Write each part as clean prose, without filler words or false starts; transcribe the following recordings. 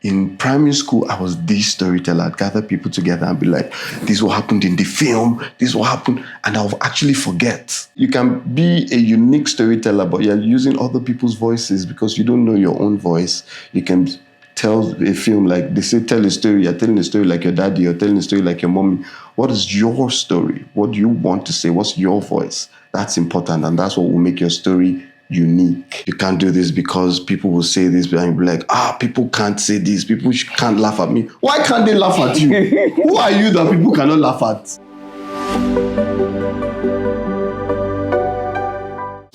in primary school, I was the storyteller. I'd gather people together and be like, this is what happened in the film, this is what happened, and I'll actually forget. You can be a unique storyteller, but you're using other people's voices because you don't know your own voice. You can tell a film like, they say, tell a story. You're telling a story like your daddy, you're telling a story like your mommy. What is your story? What do you want to say? What's your voice? That's important, and that's what will make your story unique. You can't do this because people will say this, and you'll be like, people can't say this, people can't laugh at me. Why can't they laugh at you? Who are you that people cannot laugh at?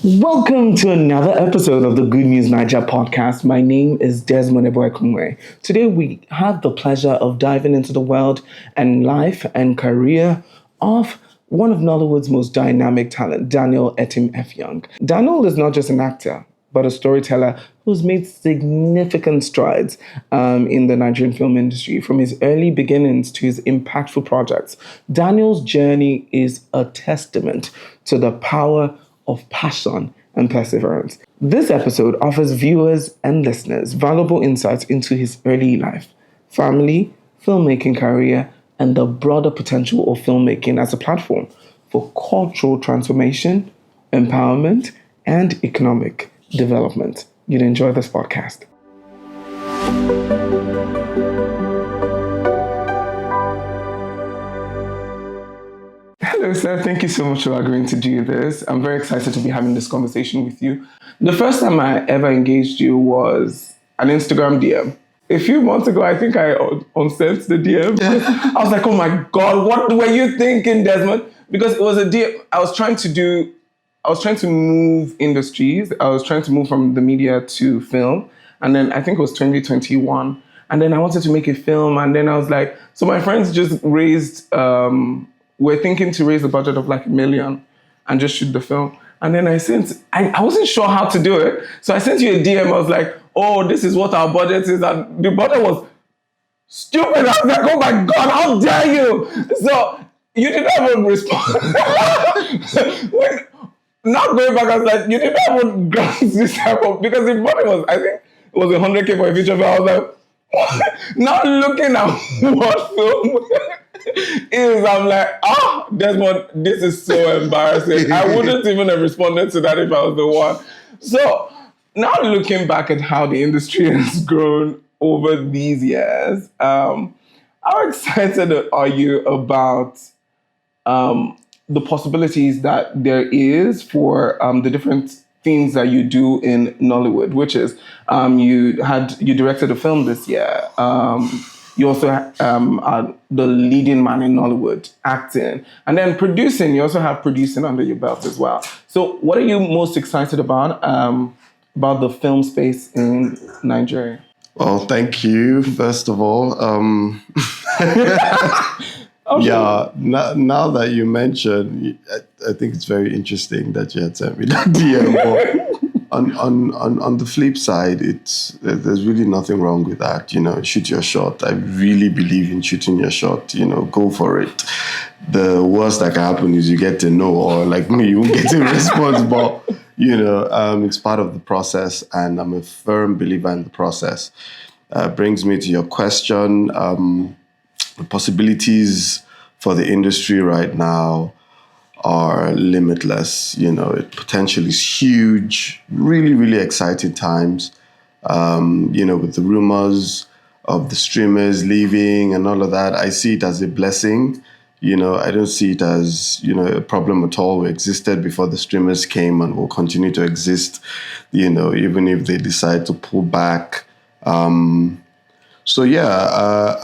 Welcome to another episode of the Good News Niger podcast. My name is Desmond Eboekunwe. Today we have the pleasure of diving into the world and life and career of one of Nollywood's most dynamic talent, Daniel Etim Effiong. Daniel is not just an actor, but a storyteller who's made significant strides in the Nigerian film industry. From his early beginnings to his impactful projects, Daniel's journey is a testament to the power of passion and perseverance. This episode offers viewers and listeners valuable insights into his early life, family, filmmaking career, and the broader potential of filmmaking as a platform for cultural transformation, empowerment, and economic development. You'd enjoy this podcast. Hello, sir. Thank you so much for agreeing to do this. I'm very excited to be having this conversation with you. The first time I ever engaged you was an Instagram DM. A few months ago, I think I unsent the DM. I was like, oh my God, what were you thinking, Desmond? Because it was a DM. I was trying to move industries. I was trying to move from the media to film. And then I think it was 2021. And then I wanted to make a film. And then I was like, so my friends just raised, we're thinking to raise a budget of like $1 million and just shoot the film. And then I wasn't sure how to do it. So I sent you a DM. I was like, oh, this is what our budget is. And the budget was stupid. I was like, oh my God, how dare you? So you didn't even respond. Not going back, I was like, you didn't even grant this type of, because the budget was, I think it was 100K for a feature film. I was like, not looking at what film is, I'm like, Desmond, this is so embarrassing. I wouldn't even have responded to that if I was the one. So now looking back at how the industry has grown over these years, how excited are you about the possibilities that there is for the different things that you do in Nollywood, which is you directed a film this year. You also are the leading man in Nollywood, acting. And then producing, you also have producing under your belt as well. So what are you most excited about the film space in Nigeria? Well, thank you, first of all. Okay. Yeah, now that you mentioned, I think it's very interesting that you had sent me that DM. But on the flip side, there's really nothing wrong with that. Shoot your shot. I really believe in shooting your shot. Go for it. The worst that can happen is you get to know, or like me, you won't get a response. But it's part of the process, and I'm a firm believer in the process. Brings me to your question. The possibilities for the industry right now are limitless. It potential is huge, really, really exciting times. With the rumors of the streamers leaving and all of that, I see it as a blessing. I don't see it as, a problem at all. We existed before the streamers came and will continue to exist, even if they decide to pull back. So yeah,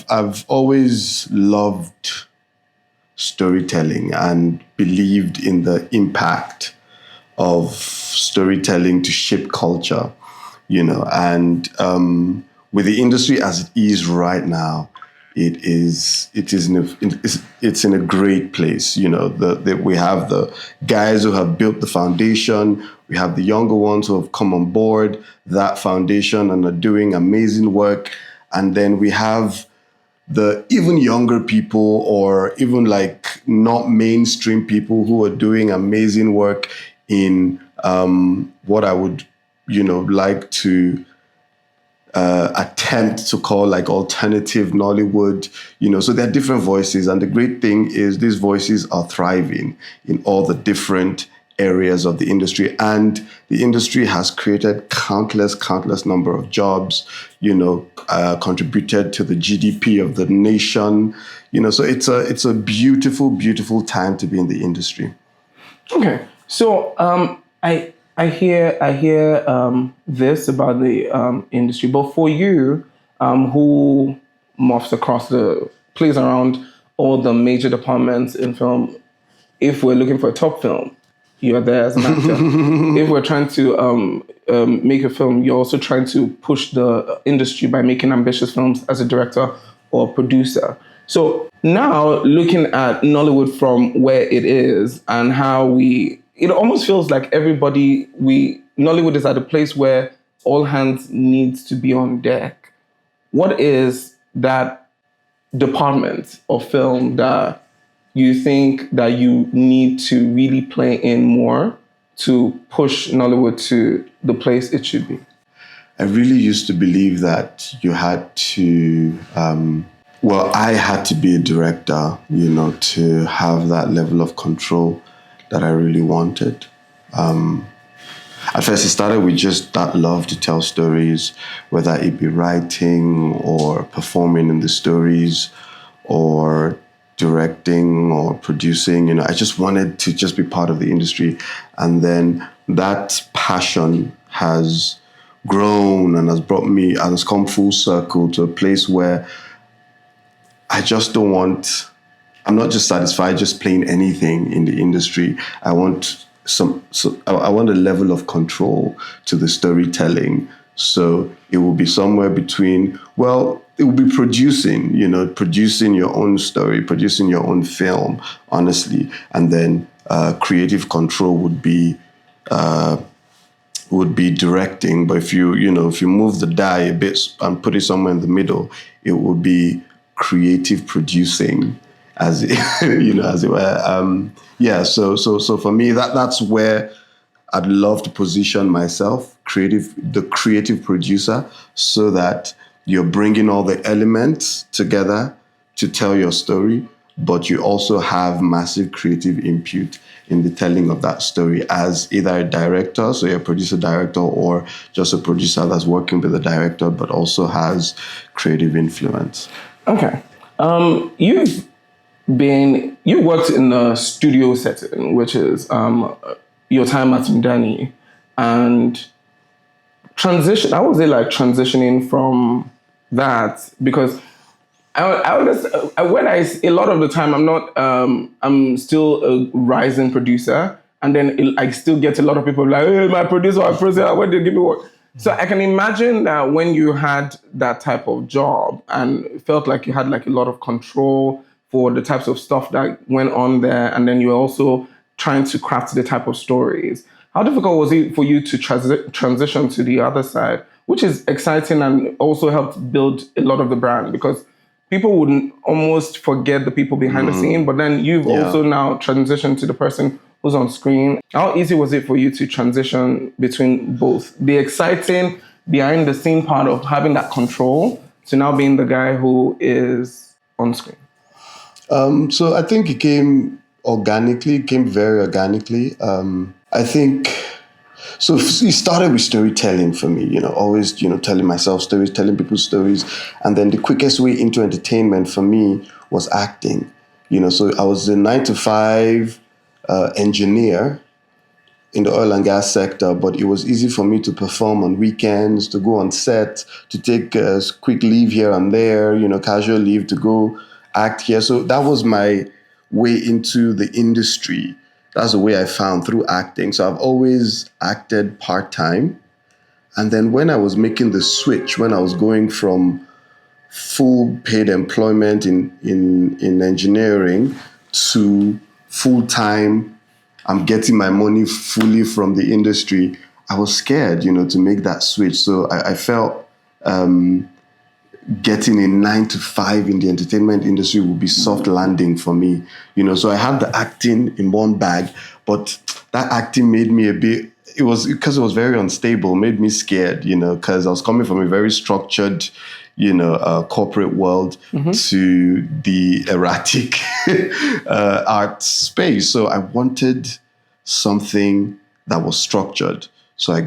I've always loved storytelling and believed in the impact of storytelling to shape culture, and with the industry as it is right now, it's in a great place. We have the guys who have built the foundation. We have the younger ones who have come on board that foundation and are doing amazing work. And then we have the even younger people, or even like not mainstream people, who are doing amazing work in what I would, like to attempt to call like alternative Nollywood, so there are different voices. And the great thing is these voices are thriving in all the different areas of the industry. And the industry has created countless number of jobs, contributed to the GDP of the nation, so it's a beautiful time to be in the industry. Okay. So I hear this about the industry, but for you, who moves across plays around all the major departments in film, if we're looking for a top film, you're there as an actor. If we're trying to make a film, you're also trying to push the industry by making ambitious films as a director or producer. So now looking at Nollywood from where it is and how it almost feels like Nollywood is at a place where all hands needs to be on deck. What is that department of film that you think that you need to really play in more to push Nollywood to the place it should be? I really used to believe that you had to, I had to be a director, to have that level of control that I really wanted. At first, it started with just that love to tell stories, whether it be writing or performing in the stories or directing or producing. I just wanted to just be part of the industry. And then that passion has grown and has come full circle to a place where I just I'm not just satisfied just playing anything in the industry. I want I want a level of control to the storytelling. So it will be somewhere between, it will be producing your own story, producing your own film, honestly. And then creative control would be directing. But if you move the die a bit and put it somewhere in the middle, it would be creative producing, as it were. So for me, that's where I'd love to position myself, the creative producer, so that you're bringing all the elements together to tell your story, but you also have massive creative input in the telling of that story as either a director, so you're a producer-director, or just a producer that's working with the director, but also has creative influence. Okay. You worked in a studio setting, which is your time at Danny, and how was it like transitioning from that? Because a lot of the time I'm still a rising producer, and then I still get a lot of people like, hey, my producer, when do you give me work? So I can imagine that when you had that type of job and it felt like you had like a lot of control for the types of stuff that went on there, and then you were also trying to craft the type of stories. How difficult was it for you to transition to the other side, which is exciting and also helped build a lot of the brand, because people would almost forget the people behind the scene, but then you've also now transitioned to the person who's on screen. How easy was it for you to transition between both the exciting behind the scene part of having that control to now being the guy who is on screen? So I think it came very organically. I think, so it started with storytelling for me, always, telling myself stories, telling people stories. And then the quickest way into entertainment for me was acting. So I was a 9-to-5 engineer in the oil and gas sector, but it was easy for me to perform on weekends, to go on set, to take a quick leave here and there, casual leave to go act here. So that was my way into the industry. That's the way I found, through acting. So I've always acted part-time. And then when I was making the switch, when I was going from full paid employment in engineering to full-time, I'm getting my money fully from the industry, I was scared, to make that switch. So I felt getting a 9-to-5 in the entertainment industry would be soft landing for me. So I had the acting in one bag, but that acting made me a bit it was because it was very unstable, made me scared, because I was coming from a very structured, corporate world to the erratic art space. So I wanted something that was structured. So I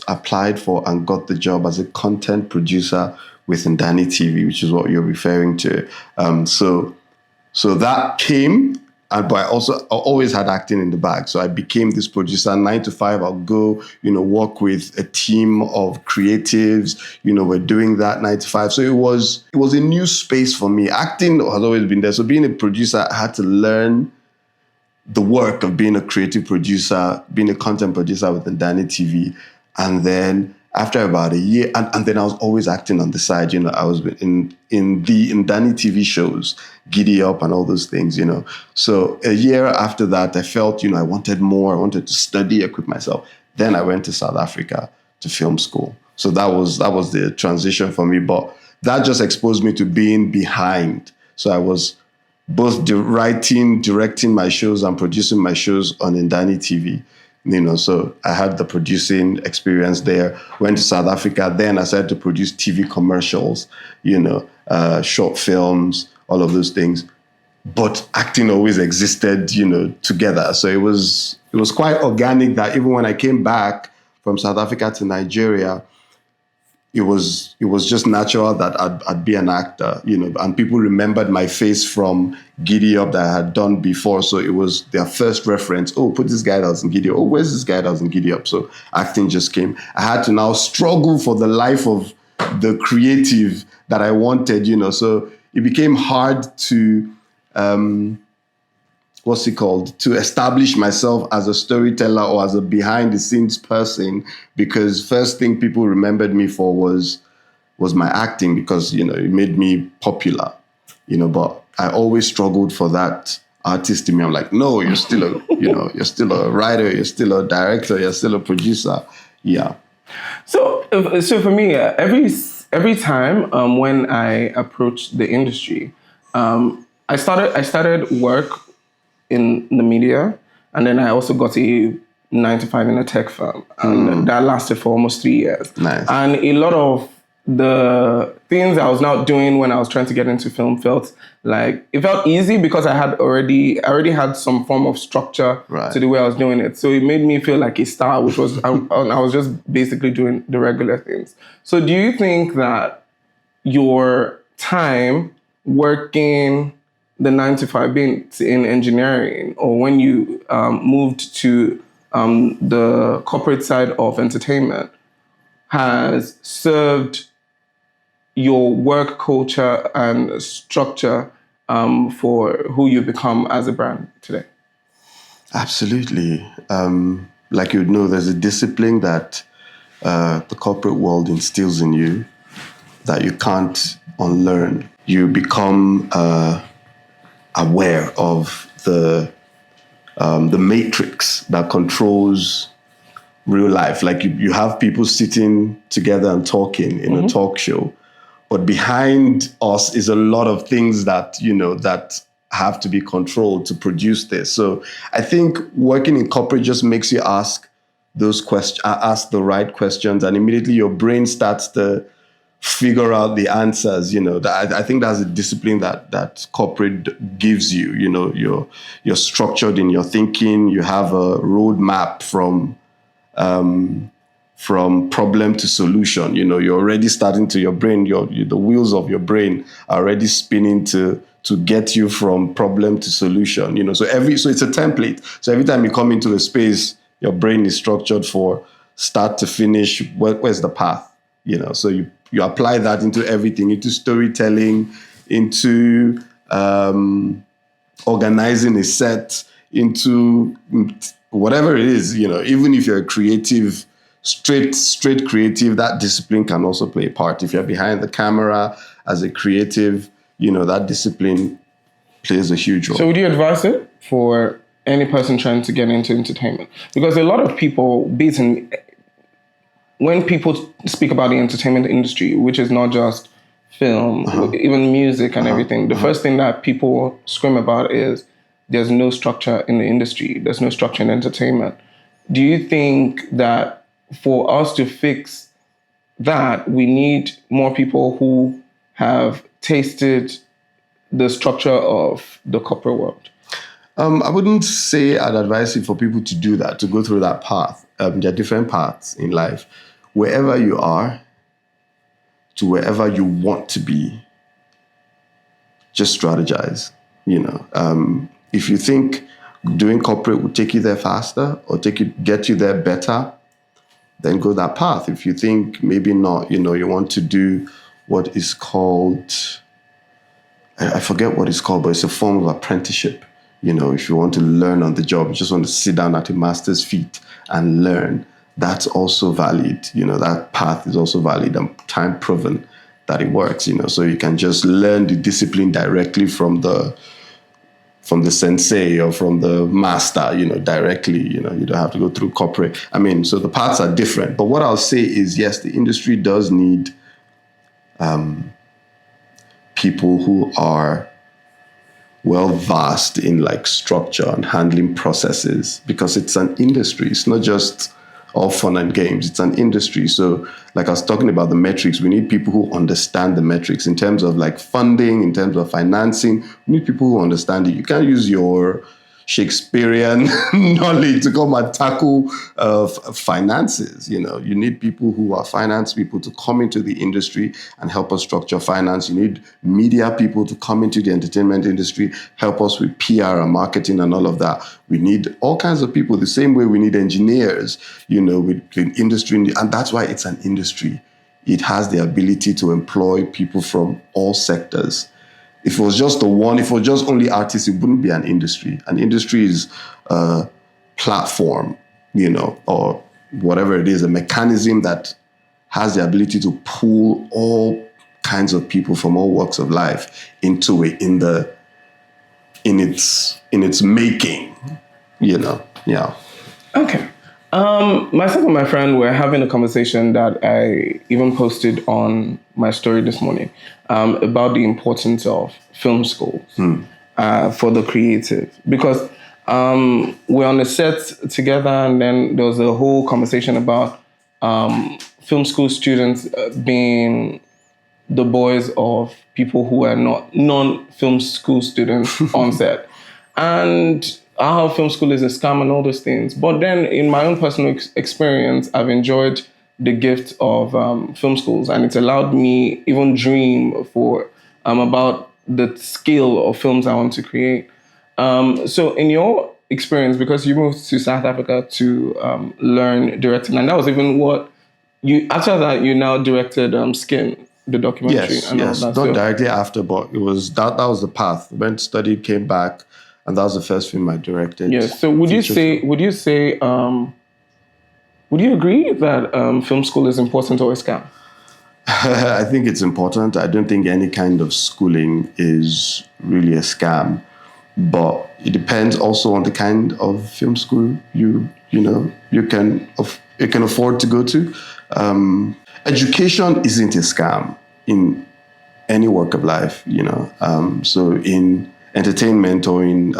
applied for and got the job as a content producer with Ndani TV, which is what you're referring to. So that came. But I always had acting in the bag. So I became this producer. 9 to 5, I'll go, work with a team of creatives. We're doing that 9 to 5. So it was a new space for me. Acting has always been there. So being a producer, I had to learn the work of being a creative producer, being a content producer with Ndani TV. And then after about a year, and then I was always acting on the side. I was in the Ndani TV shows, Giddy Up and all those things, So a year after that, I felt, I wanted more. I wanted to study, equip myself. Then I went to South Africa to film school. So that was the transition for me. But that just exposed me to being behind. So I was both writing, directing my shows and producing my shows on Ndani TV. So I had the producing experience there, went to South Africa. Then I started to produce TV commercials, short films, all of those things. But acting always existed, together. So it was quite organic that even when I came back from South Africa to Nigeria, it was just natural that I'd be an actor, and people remembered my face from Giddy Up that I had done before. So it was their first reference. Oh, put this guy that was in Giddy Up. Oh, where's this guy that was in Giddy Up? So acting just came. I had to now struggle for the life of the creative that I wanted, So it became hard to, to establish myself as a storyteller or as a behind the scenes person, because first thing people remembered me for was my acting, because, it made me popular, but I always struggled for that artist in me. I'm like, no, you're still you're still a writer, you're still a director, you're still a producer. Yeah. So for me, every time when I approached the industry, I started work in the media, and then I also got a 9 to 5 in a tech firm, and that lasted for almost 3 years. Nice. And a lot of the things I was now doing when I was trying to get into film felt easy because I already had some form of structure to the way I was doing it. So it made me feel like a star, which was I was just basically doing the regular things. So do you think that your time working the 9 to 5, being in engineering, or when you moved to the corporate side of entertainment, has served your work culture and structure for who you become as a brand today? Absolutely. Like you would know, there's a discipline that the corporate world instills in you that you can't unlearn. You become aware of the matrix that controls real life. Like you have people sitting together and talking in a talk show, but behind us is a lot of things that that have to be controlled to produce this. So I think working in corporate just makes you ask those questions, ask the right questions, and immediately your brain starts to figure out the answers. I think that's a discipline that corporate gives you. You're structured in your thinking. You have a roadmap from problem to solution. You're already starting to your brain. The wheels of your brain are already spinning to get you from problem to solution. So it's a template. So every time you come into a space, your brain is structured for start to finish. Where's the path? So you apply that into everything, into storytelling, into organizing a set, into whatever it is. Even if you're a creative, straight creative, that discipline can also play a part. If you're behind the camera as a creative, that discipline plays a huge role. So would you advise it for any person trying to get into entertainment? Because a lot of people, when people speak about the entertainment industry, which is not just film, even music and everything, the first thing that people scream about is there's no structure in the industry. There's no structure in entertainment. do you think that for us to fix that, we need more people who have tasted the structure of the corporate world? I wouldn't say I'd advise it for people to do that, to go through that path. There are different paths in life. Wherever you are, to wherever you want to be, just strategize. If you think doing corporate will take you there faster or get you there better, then go that path. If you think maybe not, you want to do what is called, I forget what it's called, but it's a form of apprenticeship. If you want to learn on the job, you just want to sit down at a master's feet and learn, that's also valid. That path is also valid and time proven that it works, so you can just learn the discipline directly from the sensei or from the master, directly, you don't have to go through corporate. So the paths are different. But what I'll say is, yes, the industry does need people who are well-versed in structure and handling processes, because it's an industry. It's not just all fun and games. It's an industry. So like I was talking about the metrics, we need people who understand the metrics in terms of funding, in terms of financing. We need people who understand it. You can't use your Shakespearean knowledge to come and tackle finances. You need people who are finance people to come into the industry and help us structure finance. You need media people to come into the entertainment industry, help us with PR and marketing and all of that. We need all kinds of people the same way we need engineers, with the industry. And that's why it's an industry. It has the ability to employ people from all sectors. If it was just only artists, it wouldn't be an industry. An industry is a platform, or whatever it is, a mechanism that has the ability to pull all kinds of people from all walks of life into it in its making, Yeah. Okay. Myself and my friend were having a conversation that I even posted on my story this morning about the importance of film schools for the creative. Because we're on the set together, and then there was a whole conversation about film school students being the boys of people who are not non-film school students on set. And how film school is a scam and all those things. But then in my own personal experience, I've enjoyed the gift of film schools, and it's allowed me even dream for about the scale of films I want to create. So in your experience, because you moved to South Africa to learn directing, and that was even what after that you now directed Skin, the documentary. Yes, and yes, all that. not directly after, but it was that was the path. Went, studied, came back, and that was the first film I directed. Yes. So would you agree that film school is important or a scam? I think it's important. I don't think any kind of schooling is really a scam, but it depends also on the kind of film school you can afford to go to. Education isn't a scam in any walk of life, So in entertainment or in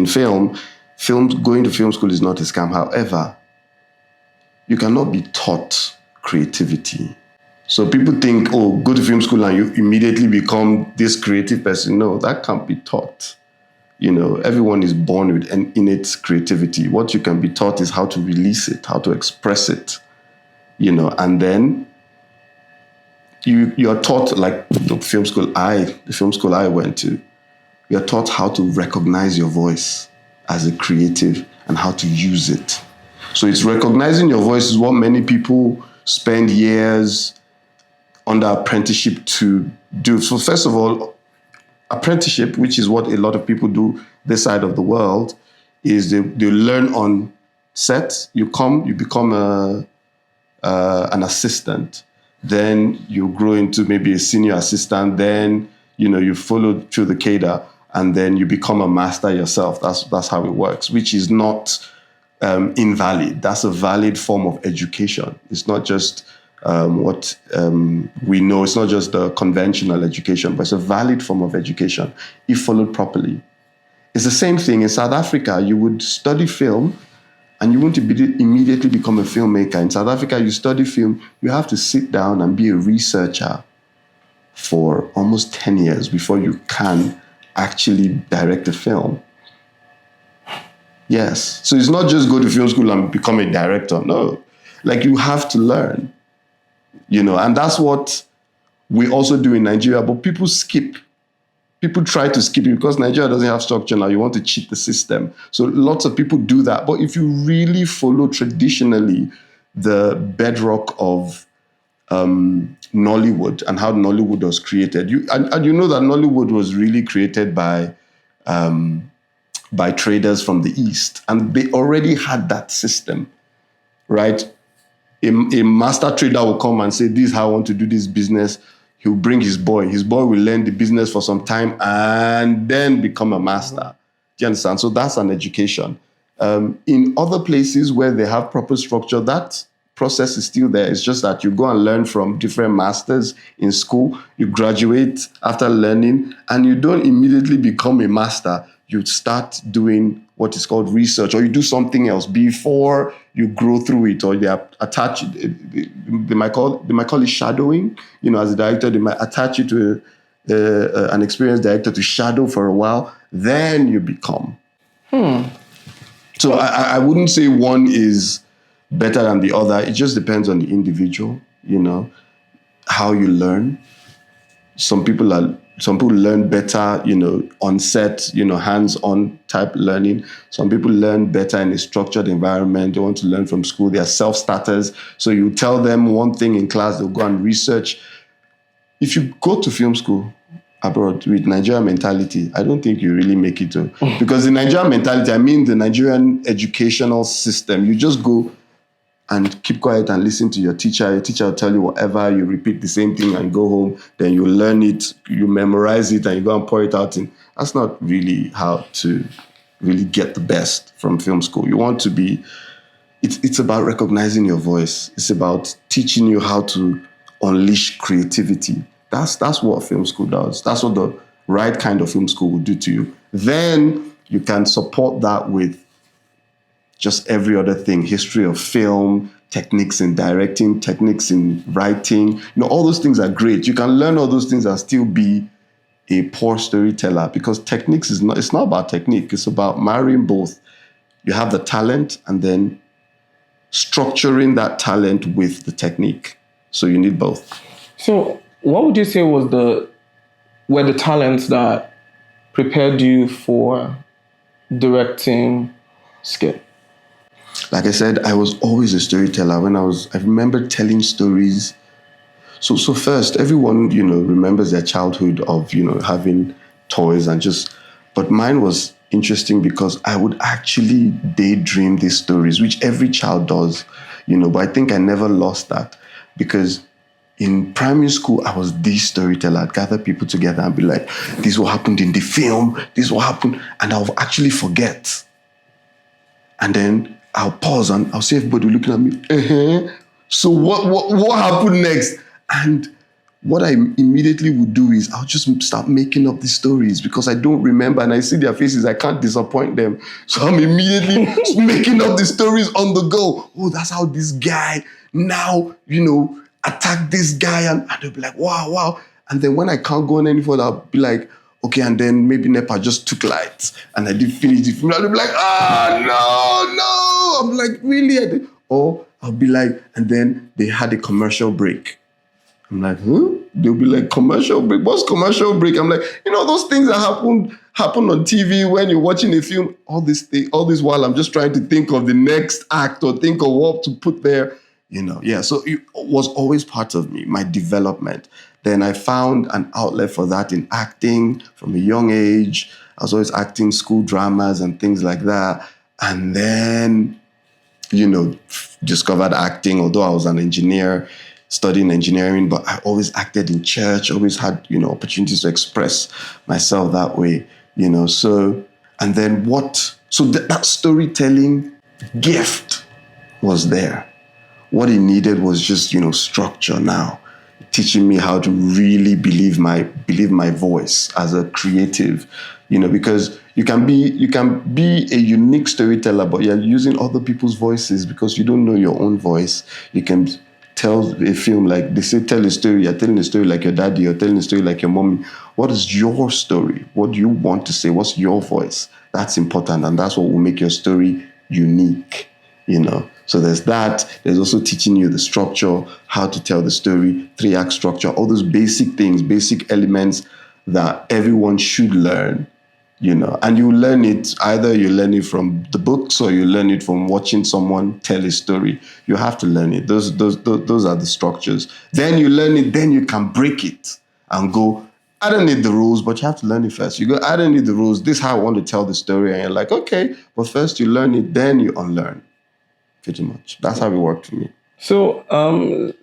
film, going to film school is not a scam. However, you cannot be taught creativity. So people think, go to film school and you immediately become this creative person. No, that can't be taught. Everyone is born with an innate creativity. What you can be taught is how to release it, how to express it, and then you're taught, like the film school I went to, you're taught how to recognize your voice as a creative and how to use it. So it's recognizing your voice is what many people spend years under apprenticeship to do. So first of all, apprenticeship, which is what a lot of people do this side of the world, is they learn on set. You become an assistant. Then you grow into maybe a senior assistant. Then, you follow through the cadre, and then you become a master yourself. That's how it works, which is not invalid. That's a valid form of education. It's not just what we know. It's not just the conventional education, but it's a valid form of education if followed properly. It's the same thing in South Africa. You would study film, And you won't immediately become a filmmaker. In South Africa, you study film, you have to sit down and be a researcher for almost 10 years before you can actually direct a film. Yes. So it's not just go to film school and become a director. No. Like, you have to learn, and that's what we also do in Nigeria. But people skip. People try to skip it because Nigeria doesn't have structure now. You want to cheat the system. So lots of people do that. But if you really follow traditionally the bedrock of Nollywood and how Nollywood was created, and you know that Nollywood was really created by traders from the East. And they already had that system, right? A master trader will come and say, this is how I want to do this business. He'll bring his boy. His boy will learn the business for some time and then become a master. Do you understand? So that's an education. In other places where they have proper structure, that process is still there. It's just that you go and learn from different masters in school. You graduate after learning, and you don't immediately become a master. You start doing what is called research, or you do something else before you grow through it, or they are attached. They might call it shadowing. As a director, they might attach you to an experienced director to shadow for a while. Then you become. So I wouldn't say one is better than the other. It just depends on the individual. How you learn. Some people learn better, on set, hands-on type learning. Some people learn better in a structured environment. They want to learn from school. They are self-starters. So you tell them one thing in class, they'll go and research. If you go to film school abroad with Nigerian mentality, I don't think you really make it to. Because the Nigerian mentality, I mean the Nigerian educational system, you just go and keep quiet and listen to your teacher. Your teacher will tell you whatever, you repeat the same thing and go home, then you learn it, you memorize it, and you go and pour it out. That's not really how to really get the best from film school. You want to be, it's about recognizing your voice. It's about teaching you how to unleash creativity. That's what film school does. That's what the right kind of film school will do to you. Then you can support that with just every other thing, history of film, techniques in directing, techniques in writing. All those things are great. You can learn all those things and still be a poor storyteller, because techniques it's not about technique. It's about marrying both. You have the talent and then structuring that talent with the technique. So you need both. So what would you say were the talents that prepared you for directing skit? Like I said, I was always a storyteller. I remember telling stories. So first, everyone, remembers their childhood of, having toys but mine was interesting because I would actually daydream these stories, which every child does, but I think I never lost that, because in primary school, I was the storyteller. I'd gather people together and be like, this is what happened in the film, this is what happened, and I'll actually forget. And then I'll pause and I'll see everybody looking at me. So what happened next? And what I immediately would do is I'll just start making up these stories because I don't remember, and I see their faces. I can't disappoint them. So I'm immediately making up the stories on the go. Oh, that's how this guy now, attacked this guy. And they'll be like, wow. And then when I can't go on any further, I'll be like, okay, and then maybe NEPA just took lights and I didn't finish the film. I'll be like, no. I'm like, really? Or I'll be like, and then they had a commercial break. I'm like, They'll be like, commercial break? What's commercial break? I'm like, those things that happen on TV when you're watching a film, all this while I'm just trying to think of the next act or think of what to put there, Yeah, so it was always part of me, my development. Then I found an outlet for that in acting from a young age. I was always acting school dramas and things like that. And then, discovered acting, although I was an engineer, studying engineering, but I always acted in church, always had, opportunities to express myself that way, So, and then that storytelling gift was there. What it needed was just, structure now. teaching me how to really believe my voice as a creative, because you can be a unique storyteller, but you're using other people's voices because you don't know your own voice. You can tell a film, like they say, tell a story. You're telling a story like your daddy, you're telling a story like your mommy. What is your story? What do you want to say? What's your voice? That's important, and that's what will make your story unique, So there's that. There's also teaching you the structure, how to tell the story, 3-act structure, all those basic things, basic elements that everyone should learn, and you learn it, either you learn it from the books or you learn it from watching someone tell a story. You have to learn it. Those are the structures. Then you learn it, then you can break it and go, I don't need the rules, but you have to learn it first. You go, I don't need the rules. This is how I want to tell the story. And you're like, okay, but first you learn it, then you unlearn. Pretty much. That's how it worked for me. So,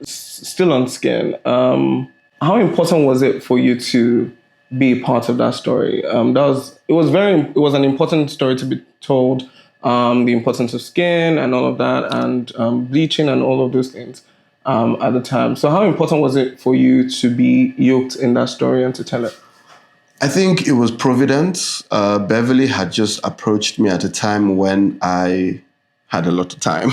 still on Skin, how important was it for you to be a part of that story? It was an important story to be told, the importance of skin and all of that, and bleaching and all of those things at the time. So how important was it for you to be yoked in that story and to tell it? I think it was providence. Beverly had just approached me at a time when I had a lot of time.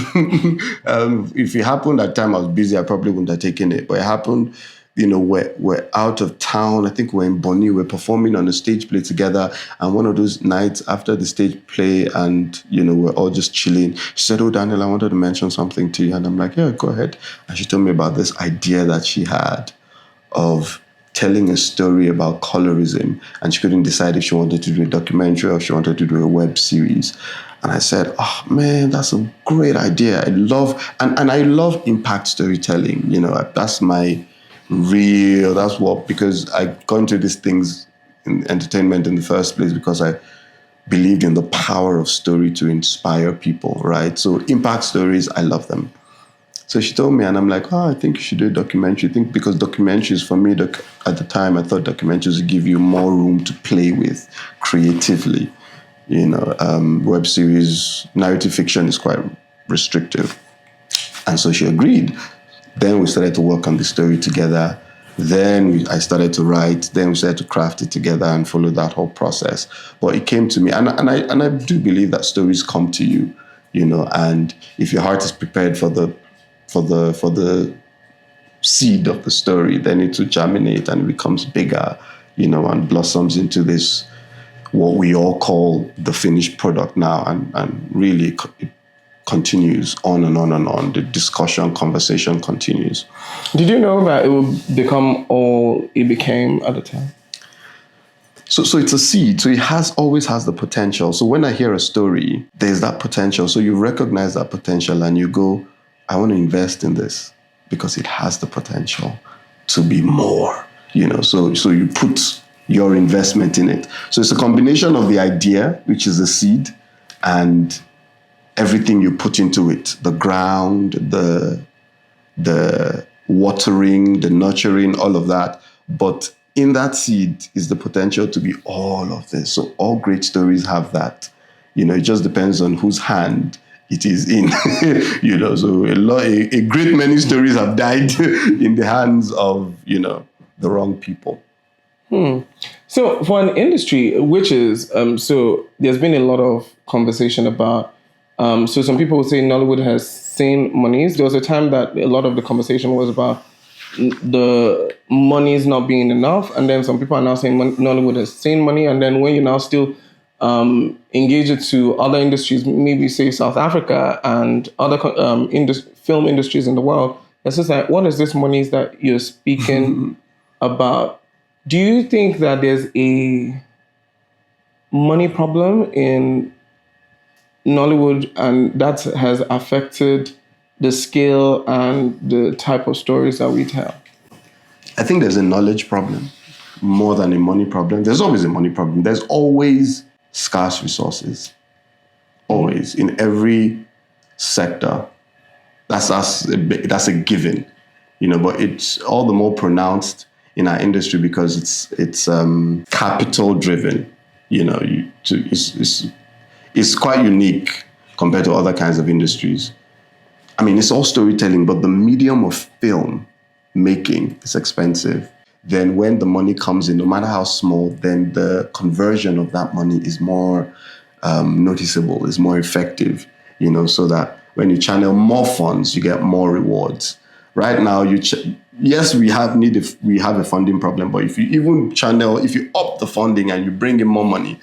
If it happened at the time I was busy, I probably wouldn't have taken it. But it happened, we're out of town. I think we're in Bonny. We're performing on a stage play together. And one of those nights after the stage play and, we're all just chilling, she said, oh, Daniel, I wanted to mention something to you. And I'm like, yeah, go ahead. And she told me about this idea that she had of telling a story about colorism. And she couldn't decide if she wanted to do a documentary or if she wanted to do a web series. And I said, oh, man, that's a great idea. I love impact storytelling. That's my because I got into these things in entertainment in the first place because I believed in the power of story to inspire people, right? So impact stories, I love them. So she told me, and I'm like, oh, I think you should do a documentary. Because documentaries, for me, at the time, I thought documentaries would give you more room to play with creatively. Web series, narrative fiction is quite restrictive. And so she agreed. Then we started to work on the story together. Then I started to write. Then we started to craft it together and follow that whole process. But it came to me, and I do believe that stories come to you, and if your heart is prepared for the seed of the story, then it will germinate and it becomes bigger, and blossoms into this, what we all call the finished product now, and really it continues on and on and on. The conversation continues. Did you know that it would become all it became at the time? So it's a seed. So it always has the potential. So when I hear a story, there's that potential. So you recognize that potential and you go, I want to invest in this because it has the potential to be more, So you put your investment in it. So it's a combination of the idea, which is the seed, and everything you put into it, the ground, the watering, the nurturing, all of that. But in that seed is the potential to be all of this. So all great stories have that. It just depends on whose hand it is in. So a great many stories have died in the hands of, the wrong people. So for an industry, which is, so there's been a lot of conversation about, so some people would say Nollywood has sane monies. There was a time that a lot of the conversation was about the monies not being enough. And then some people are now saying Nollywood has sane money. And then when you now still engage it to other industries, maybe say South Africa and other film industries in the world, it's just like, what is this monies that you're speaking about? Do you think that there's a money problem in Nollywood and that has affected the scale and the type of stories that we tell? I think there's a knowledge problem more than a money problem. There's always a money problem. There's always scarce resources. Always. In every sector. That's a given. But it's all the more pronounced in our industry because it's capital driven. It's quite unique compared to other kinds of industries. I mean, it's all storytelling, but the medium of film making is expensive, then when the money comes in, no matter how small, then the conversion of that money is more noticeable, is more effective, so that when you channel more funds, you get more rewards. Right now, yes, we have a funding problem, but if you up the funding and you bring in more money,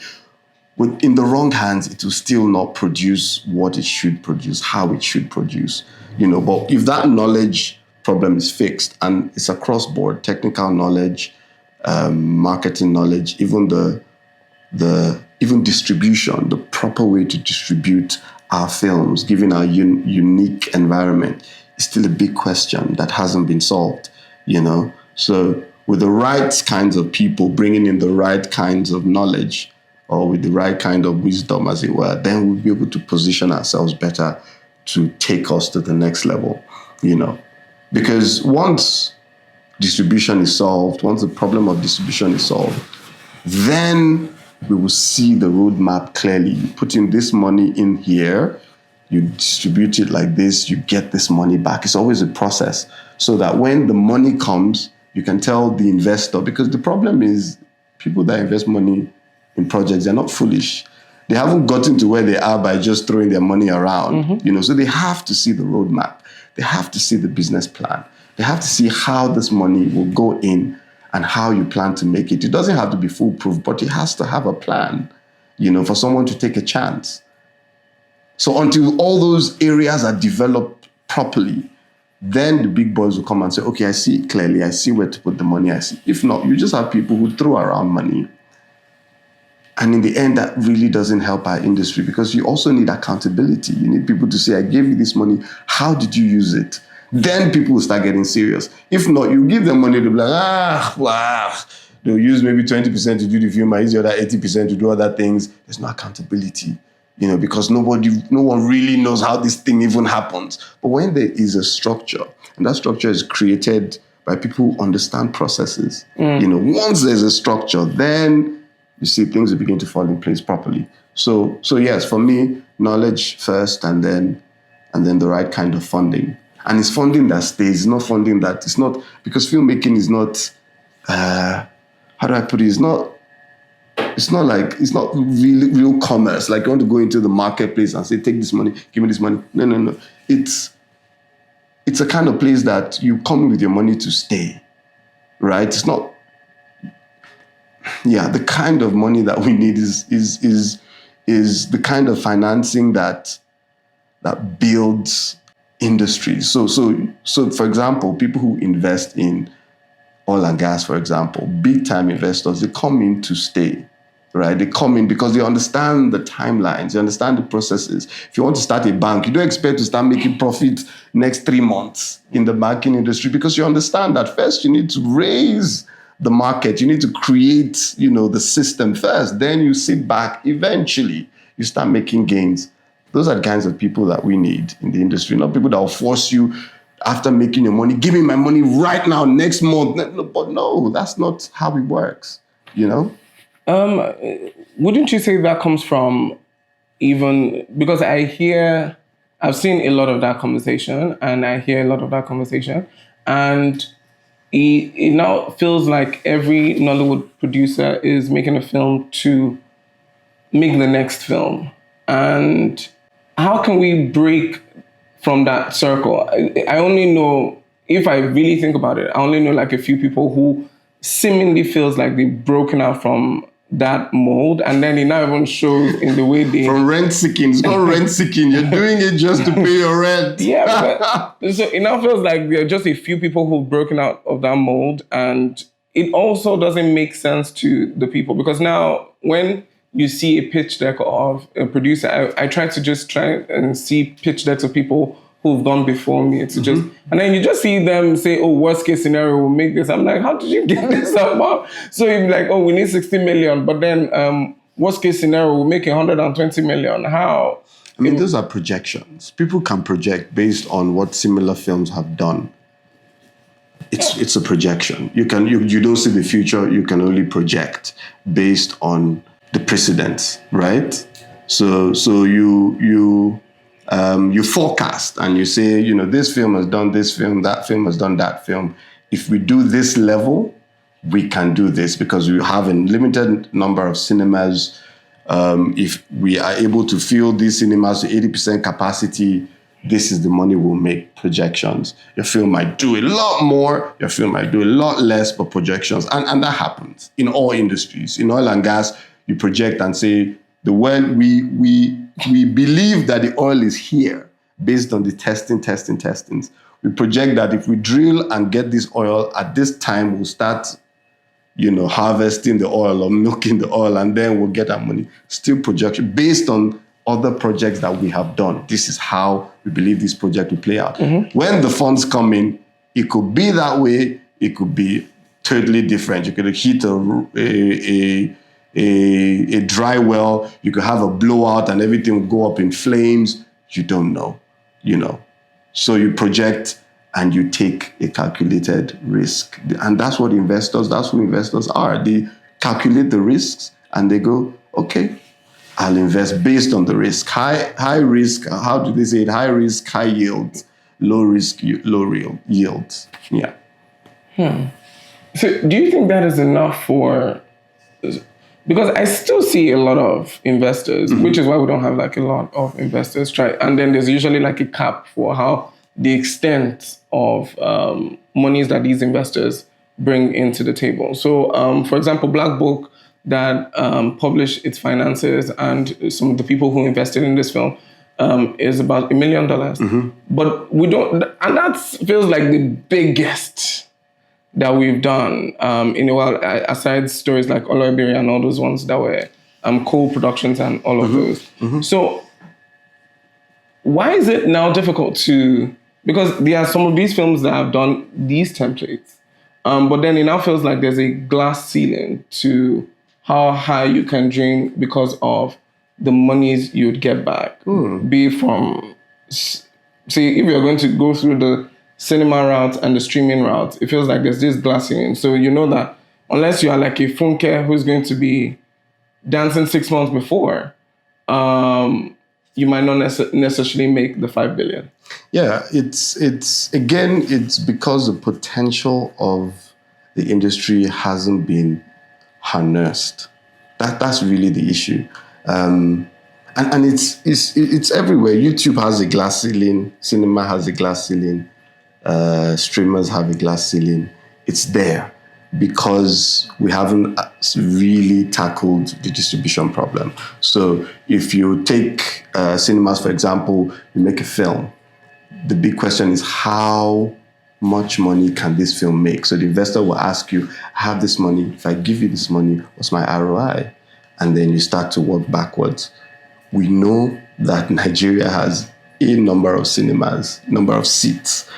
in the wrong hands, it will still not produce what it should produce, how it should produce, But if that knowledge problem is fixed and it's across board, technical knowledge, marketing knowledge, even even distribution, the proper way to distribute our films, given our unique environment, is still a big question that hasn't been solved, So with the right kinds of people bringing in the right kinds of knowledge, or with the right kind of wisdom, as it were, then we'll be able to position ourselves better to take us to the next level, Because once distribution is solved, once the problem of distribution is solved, then we will see the roadmap clearly. You put in this money in here, you distribute it like this, you get this money back. It's always a process, so that when the money comes, you can tell the investor, because the problem is people that invest money in projects, they're not foolish. They haven't gotten to where they are by just throwing their money around, so they have to see the roadmap. They have to see the business plan. They have to see how this money will go in and how you plan to make it. It doesn't have to be foolproof, but it has to have a plan, for someone to take a chance. So until all those areas are developed properly, then the big boys will come and say, okay, I see it clearly. I see where to put the money. I see. If not, you just have people who throw around money. And in the end, that really doesn't help our industry, because you also need accountability. You need people to say, I gave you this money. How did you use it? Then people will start getting serious. If not, you give them money, they'll be like, they'll use maybe 20% to do the film, I use the other 80% to do other things. There's no accountability, because no one really knows how this thing even happens. But when there is a structure, and that structure is created by people who understand processes, once there's a structure, then you see things will begin to fall in place properly. So yes, for me, knowledge first, and then the right kind of funding. And it's funding that stays, not funding that it's not, because filmmaking is not, how do I put it? It's not real commerce. Like you want to go into the marketplace and say, take this money, give me this money. No. It's a kind of place that you come in with your money to stay, right? It's not. Yeah, the kind of money that we need is the kind of financing that builds industries. So for example, people who invest in oil and gas, for example, big time investors, they come in to stay, right? They come in because they understand the timelines, they understand the processes. If you want to start a bank, you don't expect to start making profit next 3 months in the banking industry, because you understand that first you need to raise the market, you need to create, the system first. Then you sit back, eventually you start making gains. Those are the kinds of people that we need in the industry, not people that will force you after making your money, give me my money right now, next month. But no, that's not how it works, Wouldn't you say that comes from because I've seen a lot of that conversation, and I hear a lot of that conversation, and it now feels like every Nollywood producer is making a film to make the next film. And how can we break from that circle? I only know, if I really think about it, I only know like a few people who seemingly feels like they've broken out from that mold, and then it now even shows in the way they... From rent seeking. It's not rent seeking. You're doing it just to pay your rent. Yeah, so it now feels like there are just a few people who've broken out of that mold, and it also doesn't make sense to the people, because now when you see a pitch deck of a producer, I try and see pitch decks of people who've gone before me. It's just, and then you just see them say, oh, worst case scenario, we'll make this. I'm like, how did you get this up? So you're like, oh, we need 60 million, but then worst case scenario, we'll make 120 million. How? I mean, those are projections. People can project based on what similar films have done. It's a projection. You don't see the future. You can only project based on the precedents, right? So you forecast and you say, this film has done this film, that film has done that film. if we do this level, we can do this because we have a limited number of cinemas. If we are able to fill these cinemas to 80% capacity, this is the money we'll make, projections. Your film might do a lot more, your film might do a lot less, but projections. And that happens in all industries. In oil and gas, you project and say, we believe that the oil is here based on the testings. We project that if we drill and get this oil at this time, we'll start harvesting the oil or milking the oil, and then we'll get our money. Still projection based on other projects that we have done. This is how we believe this project will play out. Mm-hmm. When the funds come in, it could be that way. It could be totally different. You could hit a dry well. You could have a blowout and everything will go up in flames. You don't know, So you project and you take a calculated risk. And that's what investors are. They calculate the risks and they go, okay, I'll invest based on the risk. High risk, how do they say it? High risk, high yield. Low risk, low real yields. Yeah. So do you think that is enough for... Because I still see a lot of investors, which is why we don't have a lot of investors try. And then there's usually a cap for how the extent of monies that these investors bring into the table. So, for example, Black Book that published its finances and some of the people who invested in this film is about $1 million. Mm-hmm. But we don't, and that feels like the biggest that we've done in a while, aside stories like Oloibiri and all those ones that were co-productions and all of those. Mm-hmm. So why is it now difficult to, because there are some of these films that have done these templates, but then it now feels like there's a glass ceiling to how high you can dream because of the monies you'd get back. Be from, see, if you're going to go through the cinema route and the streaming route, it feels like there's this glass ceiling. So you know that unless you are like a funke who's going to be dancing 6 months before, you might not necessarily make the 5 billion. Yeah, it's because the potential of the industry hasn't been harnessed. That's really the issue. And it's everywhere. YouTube has a glass ceiling, cinema has a glass ceiling, streamers have a glass ceiling. It's there because we haven't really tackled the distribution problem. So if you take cinemas, for example, you make a film, the big question is how much money can this film make? So the investor will ask you, I have this money. If I give you this money, what's my ROI? And then you start to work backwards. We know that Nigeria has a number of cinemas, number of seats.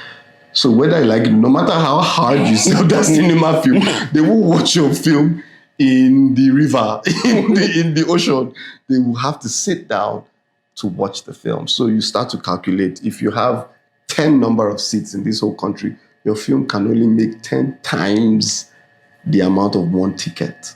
So whether no matter how hard you sell that cinema film, they will watch your film in the river, in the ocean. They will have to sit down to watch the film. So you start to calculate, if you have 10 number of seats in this whole country, your film can only make 10 times the amount of one ticket.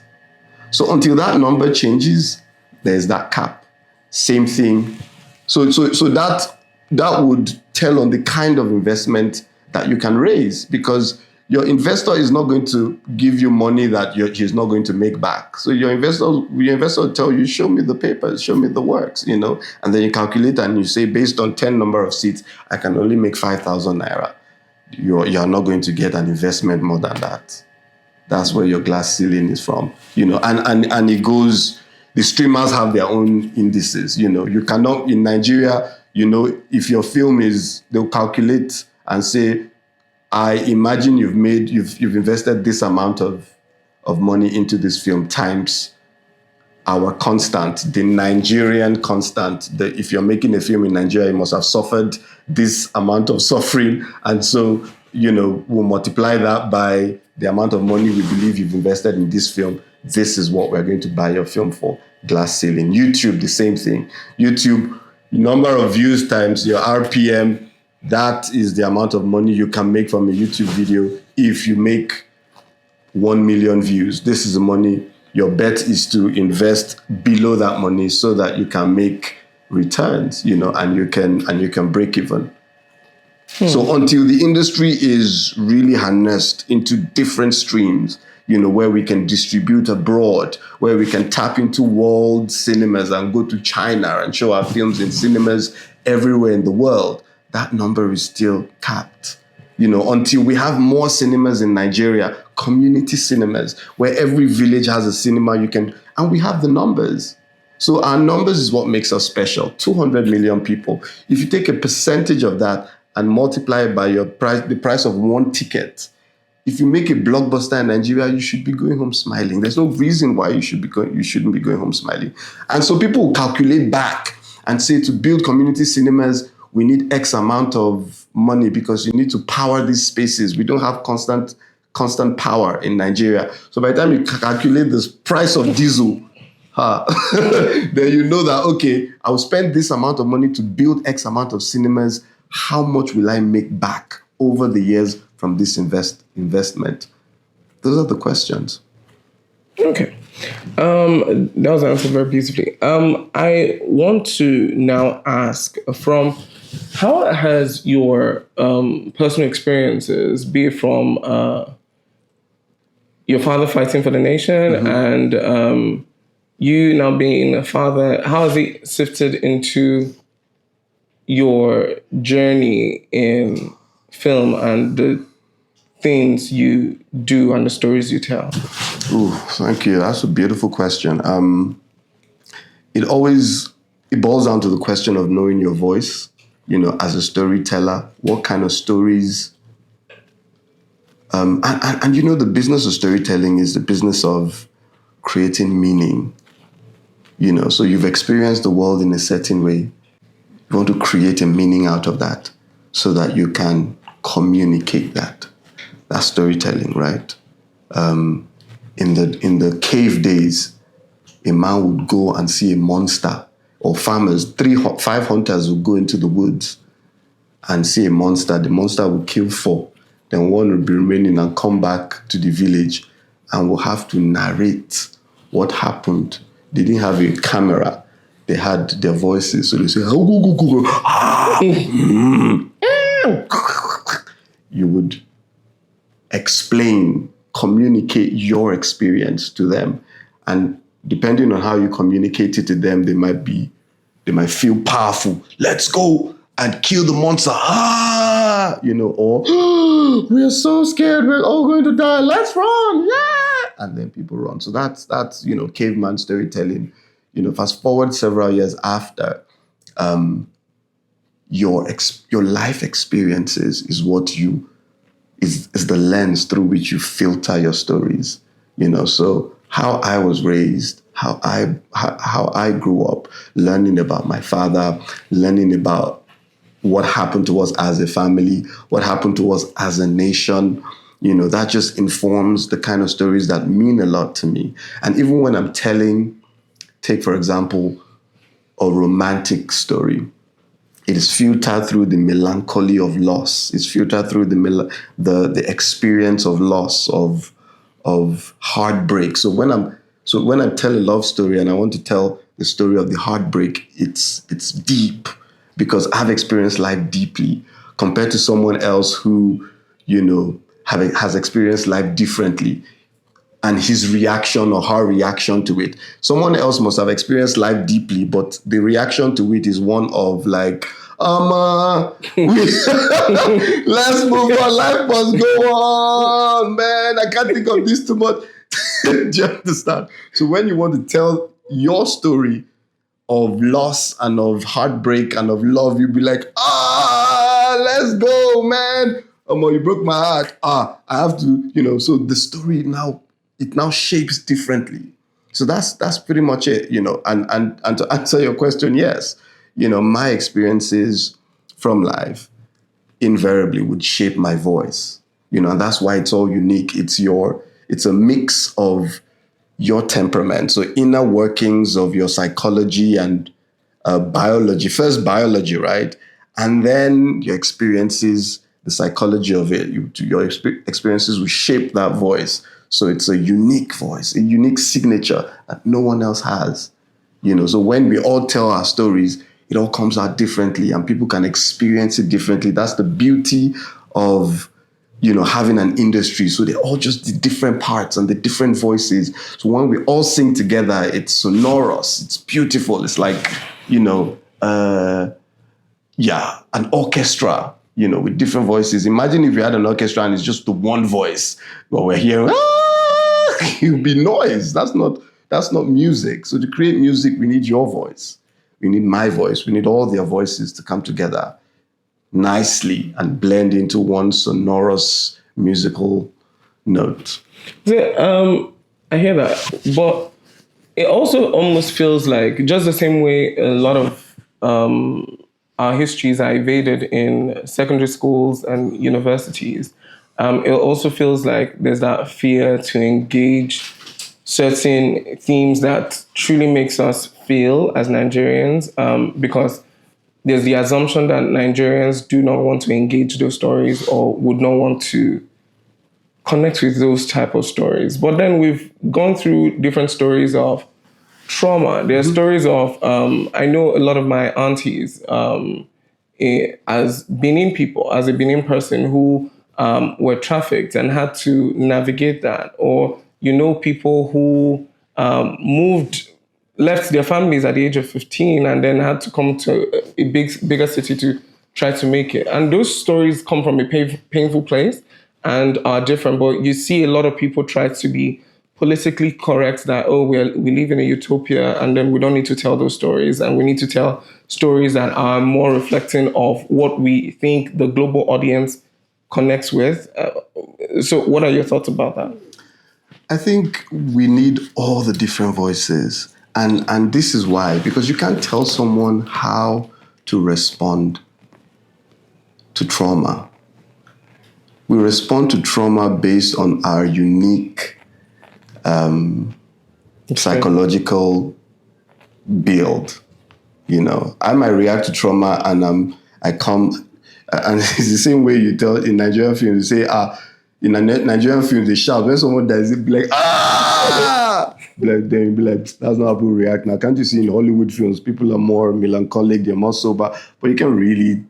So until that number changes, there's that cap. Same thing. So that would tell on the kind of investment that you can raise, because your investor is not going to give you money that he's not going to make back. So your investor will tell you, show me the papers, show me the works, and then you calculate and you say, based on 10 number of seats, I can only make 5,000 naira. You're not going to get an investment more than that. That's where your glass ceiling is from, and it goes, the streamers have their own indices, you cannot, in Nigeria, if your film is, they'll calculate and say, I imagine you've invested this amount of money into this film times our constant, the Nigerian constant. If you're making a film in Nigeria, you must have suffered this amount of suffering. And so, we'll multiply that by the amount of money we believe you've invested in this film. This is what we're going to buy your film for. Glass ceiling. YouTube, the same thing. YouTube, number of views times your RPM, that is the amount of money you can make from a YouTube video. If you make 1 million views, this is the money. Your bet is to invest below that money so that you can make returns, and you can break even. So until the industry is really harnessed into different streams, where we can distribute abroad, where we can tap into world cinemas and go to China and show our films in cinemas everywhere in the world, that number is still capped. Until we have more cinemas in Nigeria, community cinemas, where every village has a cinema, and we have the numbers. So our numbers is what makes us special. 200 million people. If you take a percentage of that and multiply it by the price of one ticket, if you make a blockbuster in Nigeria, you should be going home smiling. There's no reason why you shouldn't be going home smiling. And so people will calculate back and say, to build community cinemas, we need X amount of money because you need to power these spaces. We don't have constant power in Nigeria. So by the time you calculate this price of diesel, then you know that, okay, I'll spend this amount of money to build X amount of cinemas. How much will I make back over the years from this investment? Those are the questions. Okay. That was answered very beautifully. I want to now ask from how has your personal experiences, be it from your father fighting for the nation and you now being a father, how has it sifted into your journey in film and the things you do and the stories you tell? Ooh, thank you. That's a beautiful question. It boils down to the question of knowing your voice, as a storyteller, what kind of stories. And the business of storytelling is the business of creating meaning. So you've experienced the world in a certain way. You want to create a meaning out of that so that you can communicate that. That's storytelling, right? In the cave days, a man would go and see a monster, or farmers, 5 hunters would go into the woods and see a monster. The monster would kill 4. Then one would be remaining and come back to the village and will have to narrate what happened. They didn't have a camera. They had their voices. So they say, you would explain, communicate your experience to them. And depending on how you communicate it to them, they might feel powerful. Let's go and kill the monster. Or we are so scared, we're all going to die. Let's run. Yeah. And then people run. So that's caveman storytelling. Fast forward several years after, your life experiences is what is the lens through which you filter your stories. So how I was raised, how I grew up, learning about my father, learning about what happened to us as a family, what happened to us as a nation, that just informs the kind of stories that mean a lot to me. And even when I'm take for example, a romantic story, it is filtered through the melancholy of loss. It's filtered through the experience of loss, of heartbreak. So when I tell a love story and I want to tell the story of the heartbreak, it's deep because I've experienced life deeply compared to someone else who, has experienced life differently. And his reaction or her reaction to it. Someone else must have experienced life deeply, but the reaction to it is one of like, let's move on. Life must go on, man. I can't think of this too much. Do you understand? So when you want to tell your story of loss and of heartbreak and of love, you'll be like, let's go, man. You broke my heart. I have to, so the story now, it now shapes differently. So that's pretty much it, and to answer your question, yes, my experiences from life invariably would shape my voice, and that's why it's all unique. It's a mix of your temperament. So inner workings of your psychology and biology, first biology, right? And then your experiences, the psychology of it, your experiences will shape that voice. So it's a unique voice, a unique signature that no one else has. So when we all tell our stories, it all comes out differently and people can experience it differently. That's the beauty of, having an industry. So they're all just the different parts and the different voices. So when we all sing together, it's sonorous, it's beautiful. It's like, an orchestra, with different voices. Imagine if you had an orchestra and it's just the one voice, but we're hearing, it would be noise. That's not music. So to create music, we need your voice. We need my voice. We need all their voices to come together nicely and blend into one sonorous musical note. I hear that, but it also almost feels like just the same way a lot of our histories are evaded in secondary schools and universities. It also feels like there's that fear to engage certain themes that truly makes us feel as Nigerians, because there's the assumption that Nigerians do not want to engage those stories or would not want to connect with those type of stories. But then we've gone through different stories of trauma. There are stories of, I know a lot of my aunties, as Benin people, as a Benin person who were trafficked and had to navigate that. Or, people who left their families at the age of 15 and then had to come to a bigger city to try to make it. And those stories come from a painful place and are different. But you see a lot of people try to be politically correct that, we live in a utopia and then we don't need to tell those stories. And we need to tell stories that are more reflecting of what we think the global audience connects with. So what are your thoughts about that? I think we need all the different voices. And this is why, because you can't tell someone how to respond to trauma. We respond to trauma based on our unique psychological build. I might react to trauma and it's the same way you tell in Nigerian films, you say, in a Nigerian film, they shout. When someone dies, they be like, ah! Then you be like, that's not how people react. Now, can't you see in Hollywood films, people are more melancholic, they're more sober, but you can really,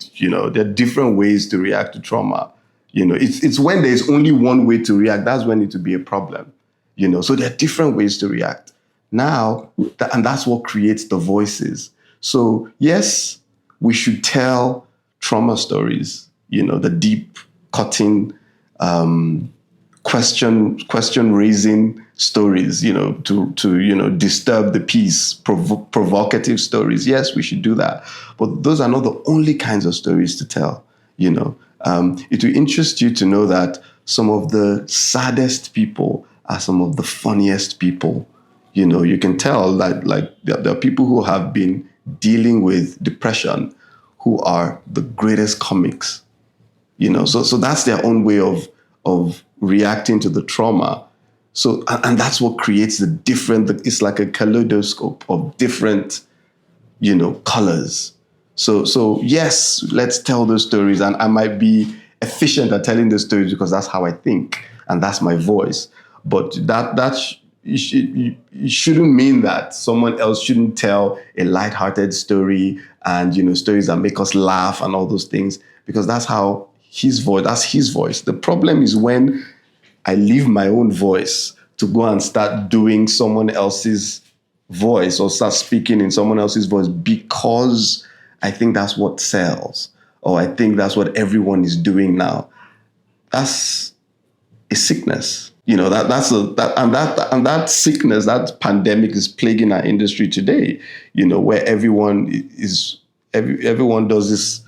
there are different ways to react to trauma. It's when there's only one way to react, that's when it will be a problem. So there are different ways to react. Now, and that's what creates the voices. So yes, we should tell trauma stories, the deep, cutting, question raising stories, to disturb the peace, provocative stories. Yes, we should do that. But those are not the only kinds of stories to tell. It will interest you to know that some of the saddest people are some of the funniest people. You can tell that there are people who have been dealing with depression who are the greatest comics. So that's their own way of reacting to the trauma. So, and that's what creates the different, it's like a kaleidoscope of different, colors. So yes, let's tell those stories. And I might be efficient at telling those stories because that's how I think and that's my voice. But it shouldn't mean that someone else shouldn't tell a lighthearted story and, stories that make us laugh and all those things, because that's his voice. The problem is when I leave my own voice to go and start doing someone else's voice or start speaking in someone else's voice because I think that's what sells, or I think that's what everyone is doing now. That's a sickness. That sickness, that pandemic is plaguing our industry today, where everyone does this.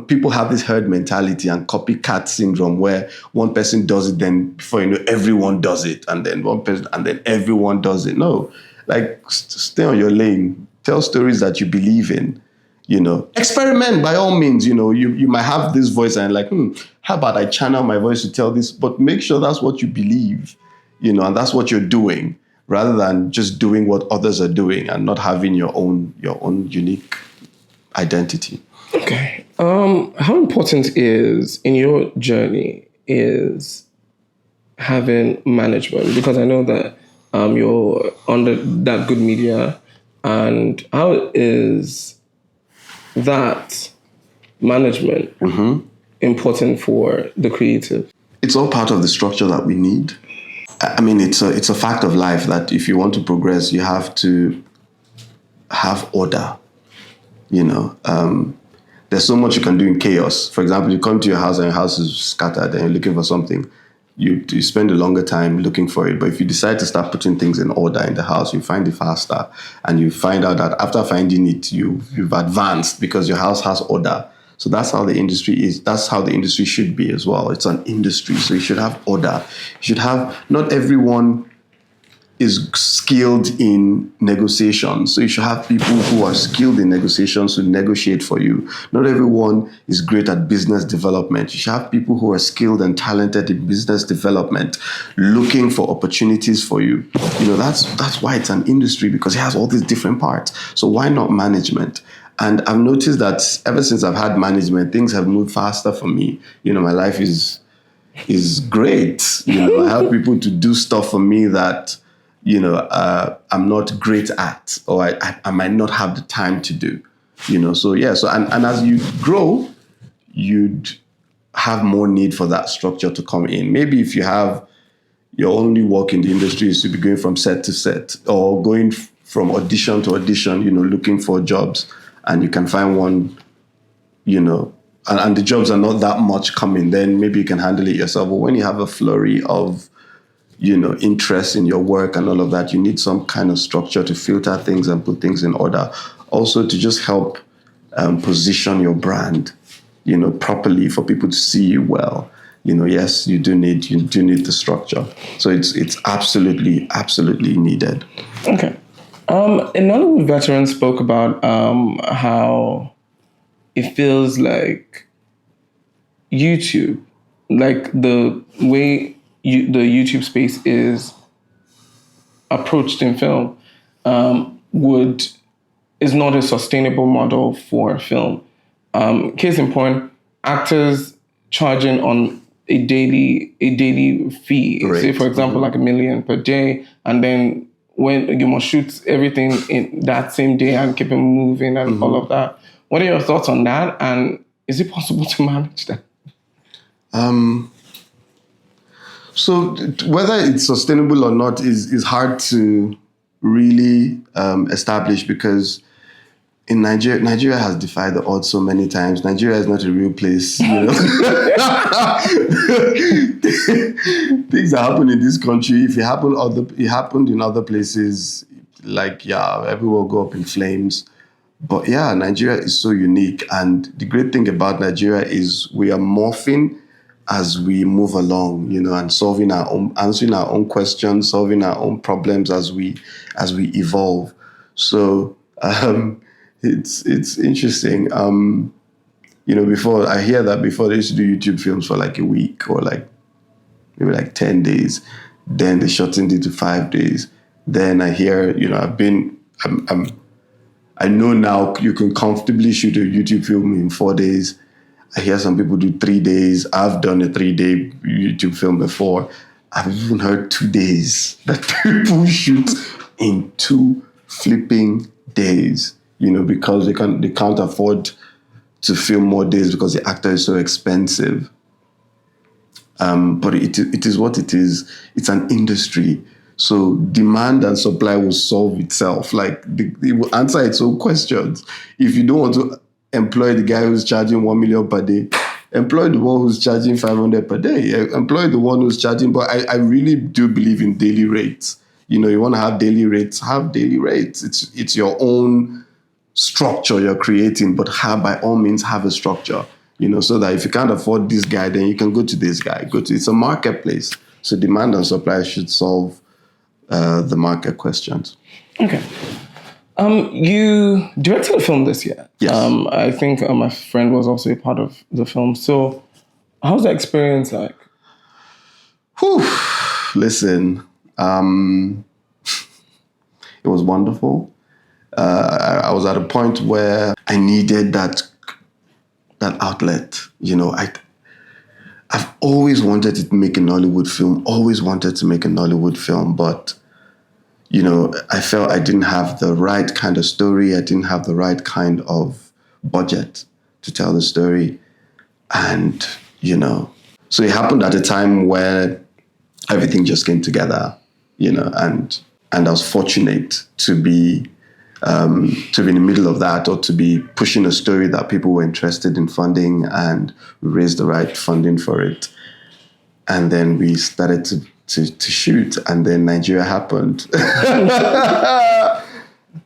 People have this herd mentality and copycat syndrome where one person does it, then before you know, everyone does it, and then one person, and then everyone does it. No, stay on your lane. Tell stories that you believe in. Experiment by all means. You might have this voice and how about I channel my voice to tell this? But make sure that's what you believe, and that's what you're doing, rather than just doing what others are doing and not having your own unique identity. Okay. How important is in your journey is having management? Because I know that you're under that good media, and how is that management important for the creative? It's all part of the structure that we need. I mean, it's a fact of life that if you want to progress, you have to have order. There's so much you can do in chaos. For example, you come to your house and your house is scattered and you're looking for something. You spend a longer time looking for it. But if you decide to start putting things in order in the house, you find it faster. And you find out that after finding it, you've advanced because your house has order. So that's how the industry is. That's how the industry should be as well. It's an industry. So you should have order. You should have, not everyone is skilled in negotiation. So you should have people who are skilled in negotiations to negotiate for you. Not everyone is great at business development. You should have people who are skilled and talented in business development, looking for opportunities for you. That's why it's an industry, because it has all these different parts. So why not management? And I've noticed that ever since I've had management, things have moved faster for me. My life is great. I help people to do stuff for me that I'm not great at, or I might not have the time to do, So and as you grow, you'd have more need for that structure to come in. Maybe if you have your only work in the industry is to be going from set to set or going from audition to audition, looking for jobs, and you can find one, and the jobs are not that much coming, then maybe you can handle it yourself. But when you have a flurry of interest in your work and all of that, you need some kind of structure to filter things and put things in order. Also to just help position your brand, properly for people to see you well. Yes, you do need the structure. So it's absolutely, absolutely needed. Okay. A Nollywood veteran spoke about how it feels like YouTube, like the way the YouTube space is approached in film, is not a sustainable model for film. Case in point, actors charging on a daily fee, right. Say for example, like $1 million per day, and then when you must shoot everything in that same day and keep it moving and all of that. What are your thoughts on that? And is it possible to manage that? So whether it's sustainable or not is hard to really establish, because in Nigeria has defied the odds so many times. Nigeria is not a real place, Things that happen in this country, if it happened in other places, everyone will go up in flames. But Nigeria is so unique, and the great thing about Nigeria is we are morphing as we move along, and answering our own questions, solving our own problems as we evolve. So it's interesting. Before I hear that before they used to do YouTube films for like a week or maybe 10 days, then they shortened it to 5 days. Then I hear, I know now you can comfortably shoot a YouTube film in 4 days. I hear some people do 3 days. I've done a 3-day YouTube film before. I've even heard 2 days that people shoot in 2 flipping days, because they can't afford to film more days because the actor is so expensive. But it is what it is. It's an industry. So demand and supply will solve itself. It will answer its own questions. If you don't want to employ the guy who's charging 1 million per day, employ the one who's charging 500 per day. Employ the one who's charging. But I really do believe in daily rates. You want to have daily rates, have daily rates. It's your own structure you're creating, but by all means have a structure, so that if you can't afford this guy, then you can go to this guy. It's a marketplace. So demand and supply should solve the market questions. Okay. You directed a film this year. Yes. I think my friend was also a part of the film. So how's the experience like? Listen, it was wonderful. I was at a point where I needed that outlet. I've always wanted to make a Nollywood film, but I felt I didn't have the right kind of story. I didn't have the right kind of budget to tell the story. And, so it happened at a time where everything just came together, and I was fortunate to be in the middle of that, or to be pushing a story that people were interested in funding, and we raised the right funding for it. And then we started to shoot, and then Nigeria happened.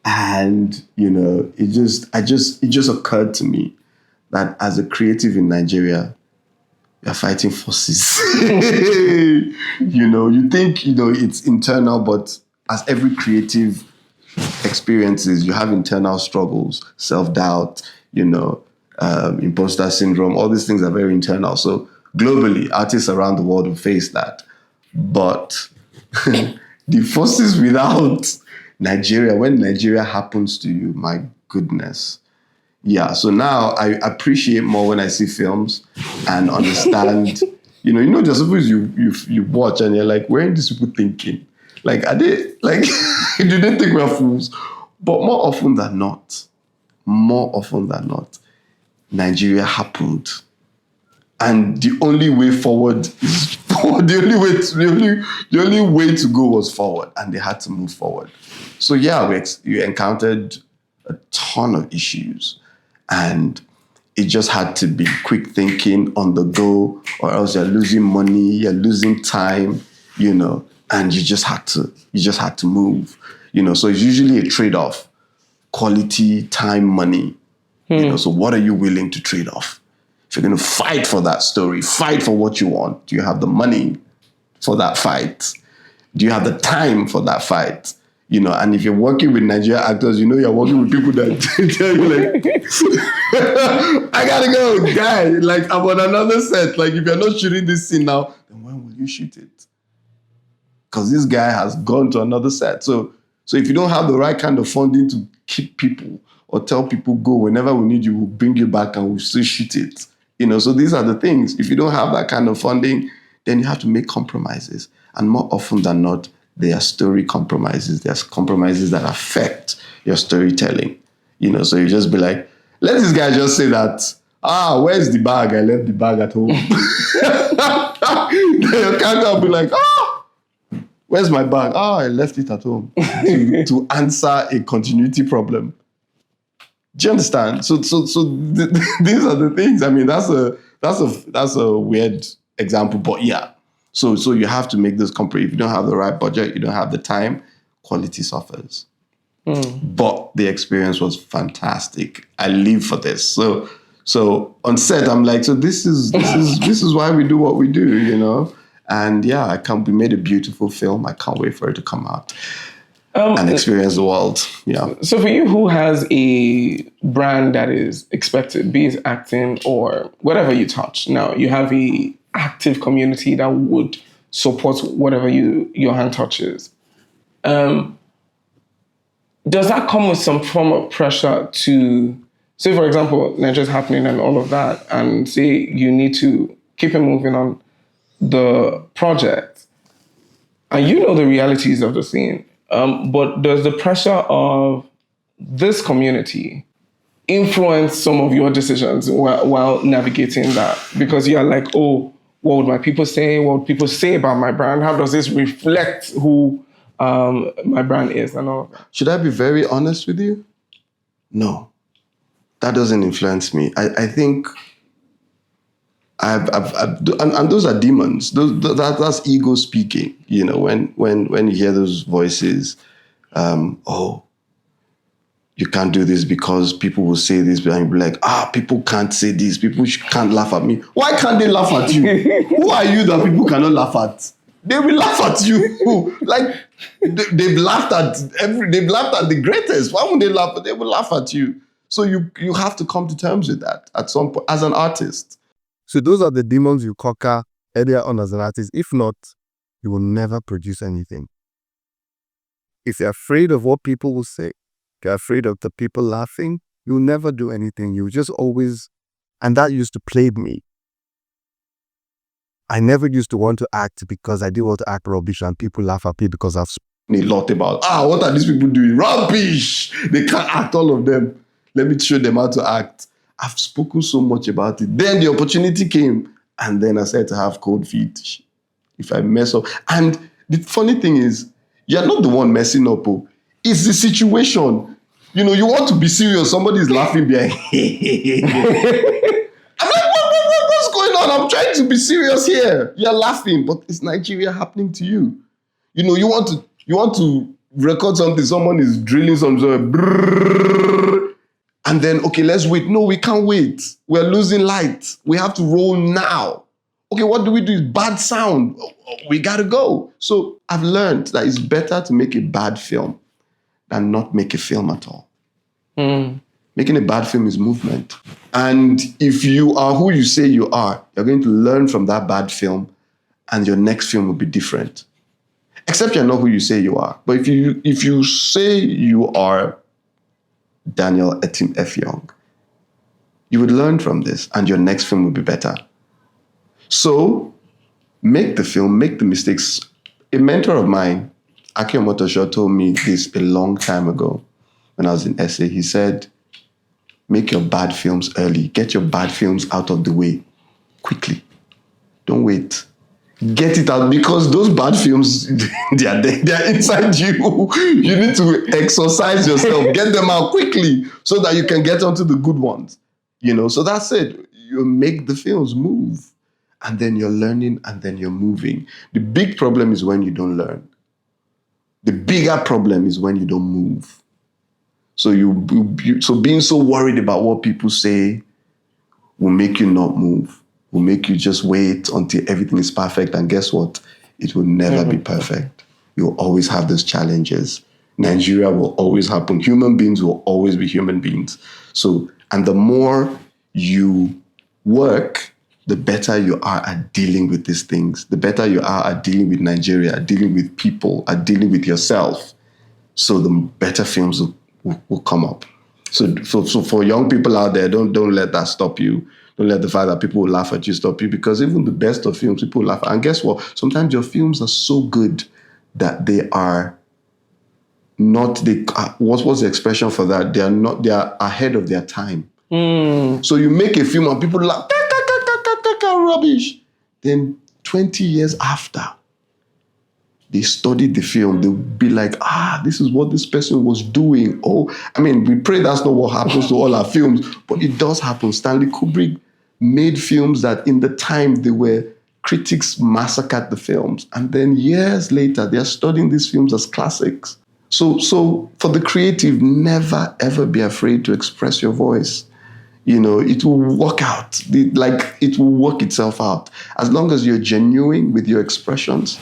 And, it just occurred to me that as a creative in Nigeria, you're fighting forces. You think, it's internal, but as every creative experiences, you have internal struggles, self-doubt, imposter syndrome. All these things are very internal. So globally, artists around the world will face that. But the forces without Nigeria, when Nigeria happens to you, my goodness. Yeah, so now I appreciate more when I see films and understand, there's always you watch and you're like, where are these people thinking? Like, are they, like, do they think we're fools? But more often than not, Nigeria happened. And the only way forward is forward. The only way to go was forward, and they had to move forward. So yeah, you encountered a ton of issues, and it just had to be quick thinking on the go, or else you're losing money, you're losing time, and you just had to move, So it's usually a trade-off: quality, time, money. So what are you willing to trade off? If you're going to fight for that story, fight for what you want, do you have the money for that fight? Do you have the time for that fight? And if you're working with Nigerian actors, you're working with people that tell you, like, I gotta go, guy. Like, I'm on another set. Like, if you're not shooting this scene now, then when will you shoot it? Because this guy has gone to another set. So if you don't have the right kind of funding to keep people or tell people, go, whenever we need you, we'll bring you back and we'll still shoot it. So these are the things. If you don't have that kind of funding, then you have to make compromises. And more often than not, they are story compromises. There's compromises that affect your storytelling. So you just be like, let this guy just say that, where's the bag? I left the bag at home. Then your character will be like, where's my bag? I left it at home. to answer a continuity problem. Do you understand? So these are the things. I mean, that's a weird example, but yeah. So you have to make this compare. If you don't have the right budget, you don't have the time, quality suffers. But the experience was fantastic. I live for this. So on set, I'm like, so this is why we do what we do, And yeah, we made a beautiful film. I can't wait for it to come out. And experience the world. Yeah. So for you, who has a brand that is expected, be it acting or whatever you touch, now you have a active community that would support whatever your hand touches. Does that come with some form of pressure to, say, for example, Nigeria's happening and all of that, and say you need to keep it moving on the project, and the realities of the scene? But does the pressure of this community influence some of your decisions while navigating that? Because you're like, oh, what would my people say? What would people say about my brand? How does this reflect who my brand is and all of that? Should I be very honest with you? No, that doesn't influence me. I think and those are demons. That's ego speaking. When you hear those voices, you can't do this because people will say this, and you'll be like, people can't say this. People can't laugh at me. Why can't they laugh at you? Who are you that people cannot laugh at? They will laugh at you. Like they've laughed at the greatest. Why won't they laugh? They will laugh at you. So you have to come to terms with that at some point as an artist. So those are the demons you conquer earlier on as an artist. If not, you will never produce anything. If you're afraid of what people will say, if you're afraid of the people laughing, you'll never do anything. You just always, and that used to plague me. I never used to want to act because I didn't want to act rubbish and people laugh at me because I've spoken a lot about, what are these people doing? Rubbish! They can't act, all of them. Let me show them how to act. I've spoken so much about it. Then the opportunity came, and then I said to have cold feet. If I mess up. And the funny thing is, you're not the one messing up. Oh. It's the situation. You know, you want to be serious. Somebody's laughing behind. I'm like, what's going on? I'm trying to be serious here. You're laughing, but it's Nigeria happening to you. You know, you want to record something. Someone is drilling something. And then, okay, let's wait. No, we can't wait. We're losing light. We have to roll now. Okay, what do we do? It's bad sound. We got to go. So I've learned that it's better to make a bad film than not make a film at all. Making a bad film is movement. And if you are who you say you are, you're going to learn from that bad film, and your next film will be different. Except you're not who you say you are. But if you say you are Daniel Etim Effiong, you would learn from this, and your next film will be better. So make the film, make the mistakes. A mentor of mine, Akio Motosho, told me this a long time ago when I was in SA. He said, make your bad films early. Get your bad films out of the way quickly. Don't wait. Get it out, because those bad films, they are there. They are inside you. You need to exercise yourself. Get them out quickly so that you can get onto the good ones. You know, so that's it. You make the films move. And then you're learning, and then you're moving. The big problem is when you don't learn. The bigger problem is when you don't move. So so being so worried about what people say will make you not move, will make you just wait until everything is perfect. And guess what? It will never be perfect. You'll always have those challenges. Nigeria will always happen. Human beings will always be human beings. So, and the more you work, the better you are at dealing with these things. The better you are at dealing with Nigeria, at dealing with people, at dealing with yourself. So the better films will come up. So for young people out there, don't let that stop you. Don't let the fact that people will laugh at you stop you, because even the best of films, people laugh. And guess what? Sometimes your films are so good that they are not, what's the expression for that? They are ahead of their time. So you make a film and people laugh, rubbish. Then 20 years after, they studied the film, they'll be like, this is what this person was doing. Oh, I mean, we pray that's not what happens to all our films, but it does happen. Stanley Kubrick made films that in the time critics massacred the films. And then years later, they're studying these films as classics. So for the creative, never, ever be afraid to express your voice. You know, it will work out. It will work itself out. As long as you're genuine with your expressions,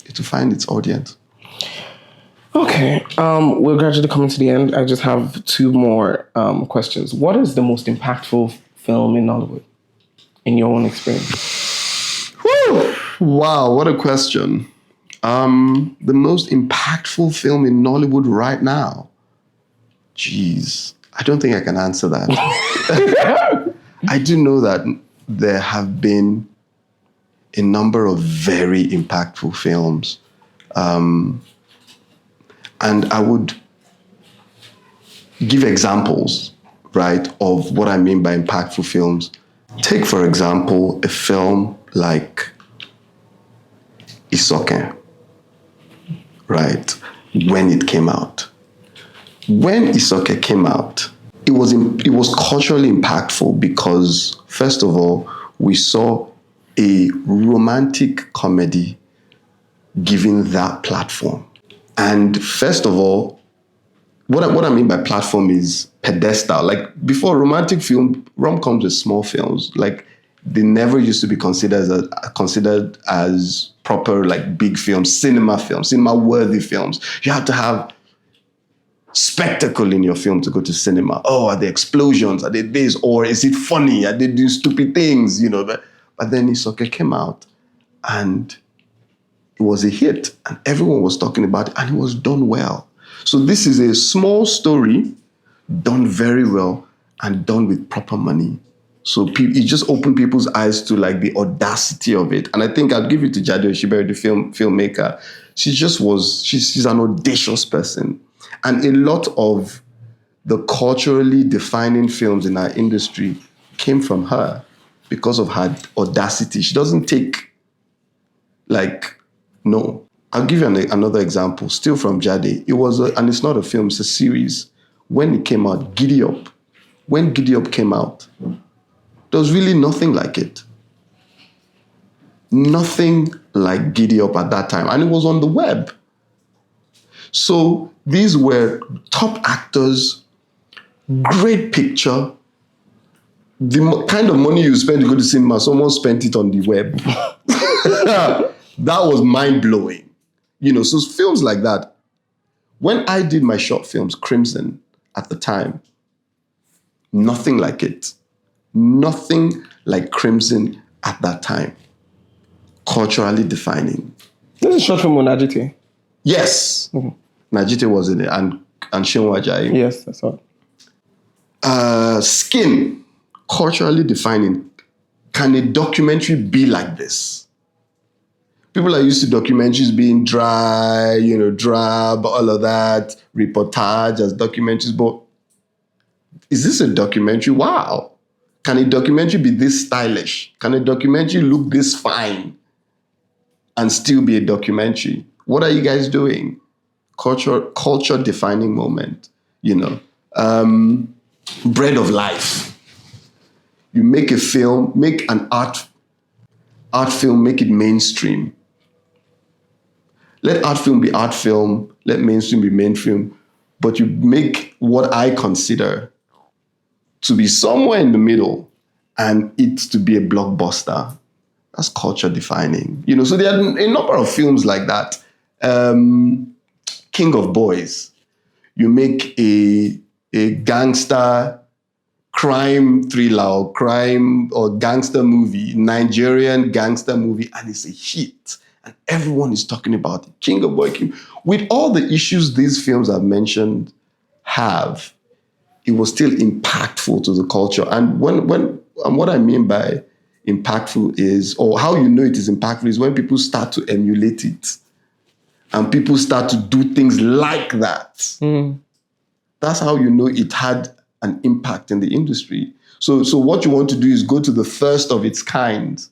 it will find its audience. Okay. We're gradually coming to the end. I just have two more questions. What is the most impactful film in Nollywood, in your own experience? Whew. Wow, what a question. The most impactful film in Nollywood right now? Jeez. I don't think I can answer that. I do know that there have been a number of very impactful films. And I would give examples, right, of what I mean by impactful films. Take, for example, a film like Isoke, right, when it came out. When Isoke came out, it was culturally impactful because, first of all, we saw a romantic comedy given that platform. And first of all, what I mean by platform is pedestal. Like before, romantic film, rom-coms were small films. Like they never used to be considered as proper like big films, cinema-worthy films. You had to have spectacle in your film to go to cinema. Oh, are there explosions? Are there this? Or is it funny? Are they doing stupid things? You know, but then Isoke came out and it was a hit and everyone was talking about it and it was done well. So this is a small story done very well and done with proper money. So it just opened people's eyes to like the audacity of it. And I think I'll give it to Jade Oshibere, the filmmaker. She's an audacious person. And a lot of the culturally defining films in our industry came from her because of her audacity. She doesn't take, no. I'll give you another example, still from Jade. And it's not a film, it's a series. When it came out, Giddy Up. When Giddy Up came out, there was really nothing like it. Nothing like Giddy Up at that time. And it was on the web. So these were top actors, great picture. The kind of money you spend to go to cinema, someone spent it on the web. That was mind-blowing. So films like that. When I did my short films, Crimson, at the time, nothing like it. Nothing like Crimson at that time. Culturally defining. This is a short film on Najite. Yes. Mm-hmm. Najite was in it, and Shinwa Ajayi. Yes, that's all. Skin, culturally defining. Can a documentary be like this? People are used to documentaries being dry, drab, all of that, reportage as documentaries, but is this a documentary? Wow. Can a documentary be this stylish? Can a documentary look this fine and still be a documentary? What are you guys doing? Culture defining moment, Bread of life. You make a film, make an art film, make it mainstream. Let art film be art film, let mainstream be mainstream, but you make what I consider to be somewhere in the middle and it to be a blockbuster. That's culture defining. So there are a number of films like that. King of Boys. You make a gangster crime thriller or gangster movie, Nigerian gangster movie, and it's a hit. And everyone is talking about it. King of Boys. With all the issues these films I've mentioned have, it was still impactful to the culture. And what I mean by impactful is, or how you know it is impactful, is when people start to emulate it. And people start to do things like that. Mm. That's how you know it had an impact in the industry. So what you want to do is go to the first of its kind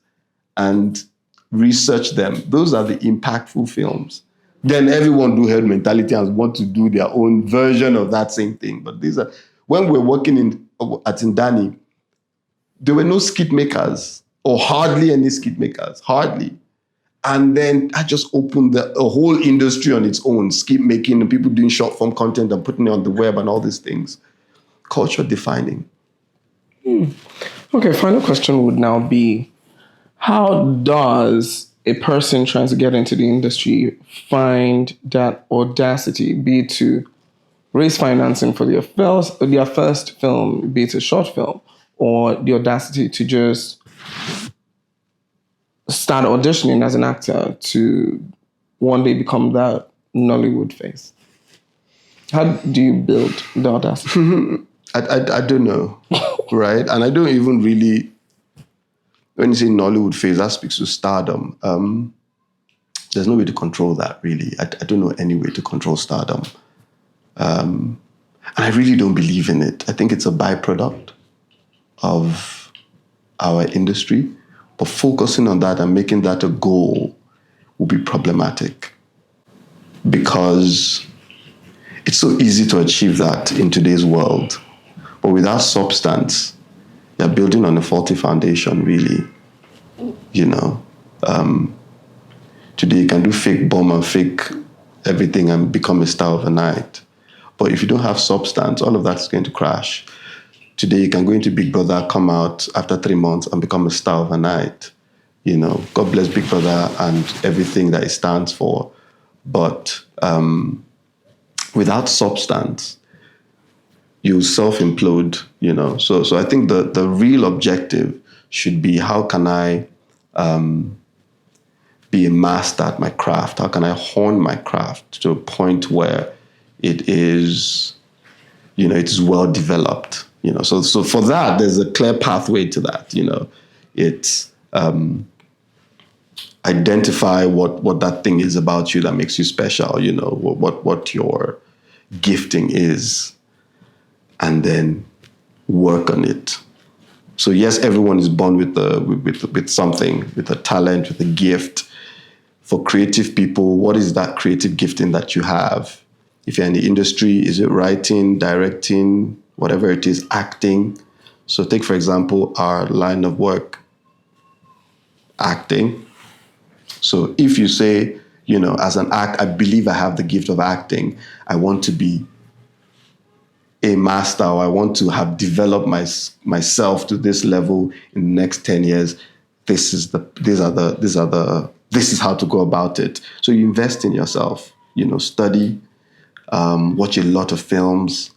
and research them. Those are the impactful films. Then everyone do herd mentality and want to do their own version of that same thing. But when we're working at Indani, there were no skit makers, or hardly any skit makers, hardly. And then I just opened a whole industry on its own, skit making and people doing short form content and putting it on the web and all these things. Culture defining. Okay, final question would now be, how does a person trying to get into the industry find that audacity, be it to raise financing for their first film, be it a short film, or the audacity to just start auditioning as an actor to one day become that Nollywood face? How do you build the audacity? I don't know, right? And I don't even really, when you say Nollywood face, that speaks to stardom. There's no way to control that, really. I don't know any way to control stardom. And I really don't believe in it. I think it's a byproduct of our industry. But focusing on that and making that a goal will be problematic, because it's so easy to achieve that in today's world. But without substance, you're building on a faulty foundation, really. Today you can do fake bomb and fake everything and become a star overnight. But if you don't have substance, all of that is going to crash. Today you can go into Big Brother, come out after 3 months and become a star overnight. God bless Big Brother and everything that it stands for. But without substance, you self-implode, So I think the real objective should be, how can I be a master at my craft? How can I hone my craft to a point where it is, it is well developed? So for that, there's a clear pathway to that. It's identify what that thing is about you that makes you special. What your gifting is, and then work on it. So yes, everyone is born with something, with a talent, with a gift. For creative people, what is that creative gifting that you have? If you're in the industry, is it writing, directing, whatever it is, acting? So take, for example, our line of work, acting. So if you say, as an act, I believe I have the gift of acting. I want to be a master, or I want to have developed myself to this level in the next 10 years. This is how to go about it. So you invest in yourself, study, watch a lot of films,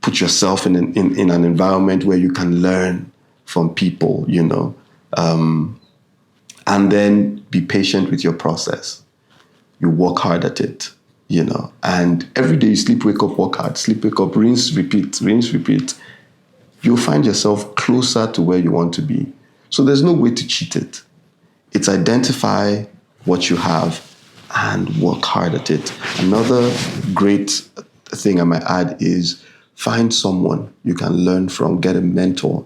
put yourself in an environment where you can learn from people, and then be patient with your process. You work hard at it, and every day you sleep, wake up, work hard, sleep, wake up, rinse, repeat. You'll find yourself closer to where you want to be. So there's no way to cheat it. It's identify what you have and work hard at it. Another great thing I might add is find someone you can learn from, get a mentor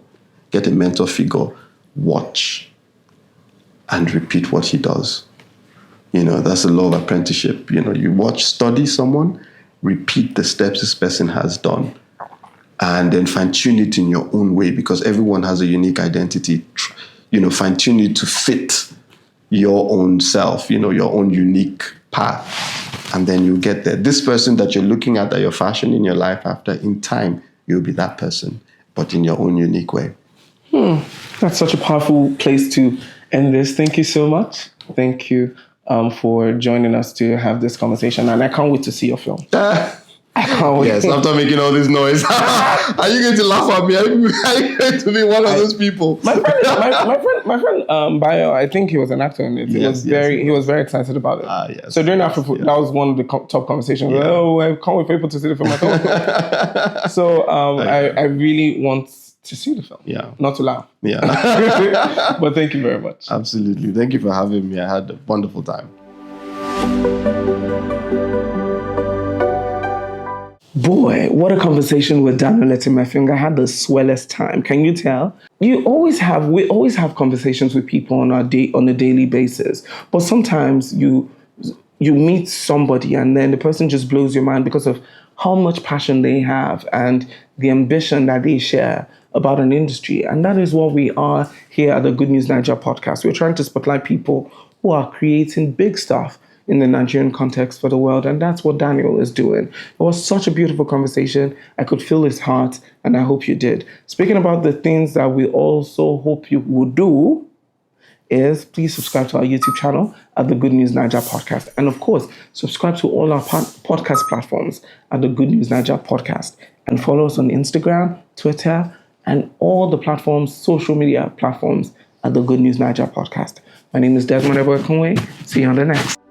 figure, watch and repeat what he does. That's the law of apprenticeship. You watch, study someone, repeat the steps this person has done, and then fine-tune it in your own way, because everyone has a unique identity. Fine-tune it to fit your own self, your own unique path, and then you get there. This person that you're looking at, that you're fashioning your life after, in time, you'll be that person, but in your own unique way. That's such a powerful place to end this. Thank you so much. Thank you for joining us to have this conversation, and I can't wait to see your film. I can't wait. Yes, after making all this noise. Are you going to laugh at me? Are you going to be one of those people? My friend Bayo, I think he was an actor in it. He was very excited about it. Yes, so during that was one of the top conversations. Yeah. I can't wait for people to see the film. So I really want to see the film. Yeah. Not to laugh. Yeah. But thank you very much. Absolutely. Thank you for having me. I had a wonderful time. Boy, what a conversation with Daniel Etim Effiong. I had the swellest time. Can you tell? We always have conversations with people on a daily basis. But sometimes you meet somebody and then the person just blows your mind because of how much passion they have and the ambition that they share about an industry. And that is what we are here at the Good News Nigeria podcast. We're trying to spotlight people who are creating big stuff in the Nigerian context for the world. And that's what Daniel is doing. It was such a beautiful conversation. I could feel his heart, and I hope you did. Speaking about the things that we also hope you will do is please subscribe to our YouTube channel at the Good News Nigeria podcast. And of course, subscribe to all our podcast platforms at the Good News Nigeria podcast. And follow us on Instagram, Twitter, and all the platforms, social media platforms at the Good News Nigeria podcast. My name is Desmond Eberkonwe. See you on the next.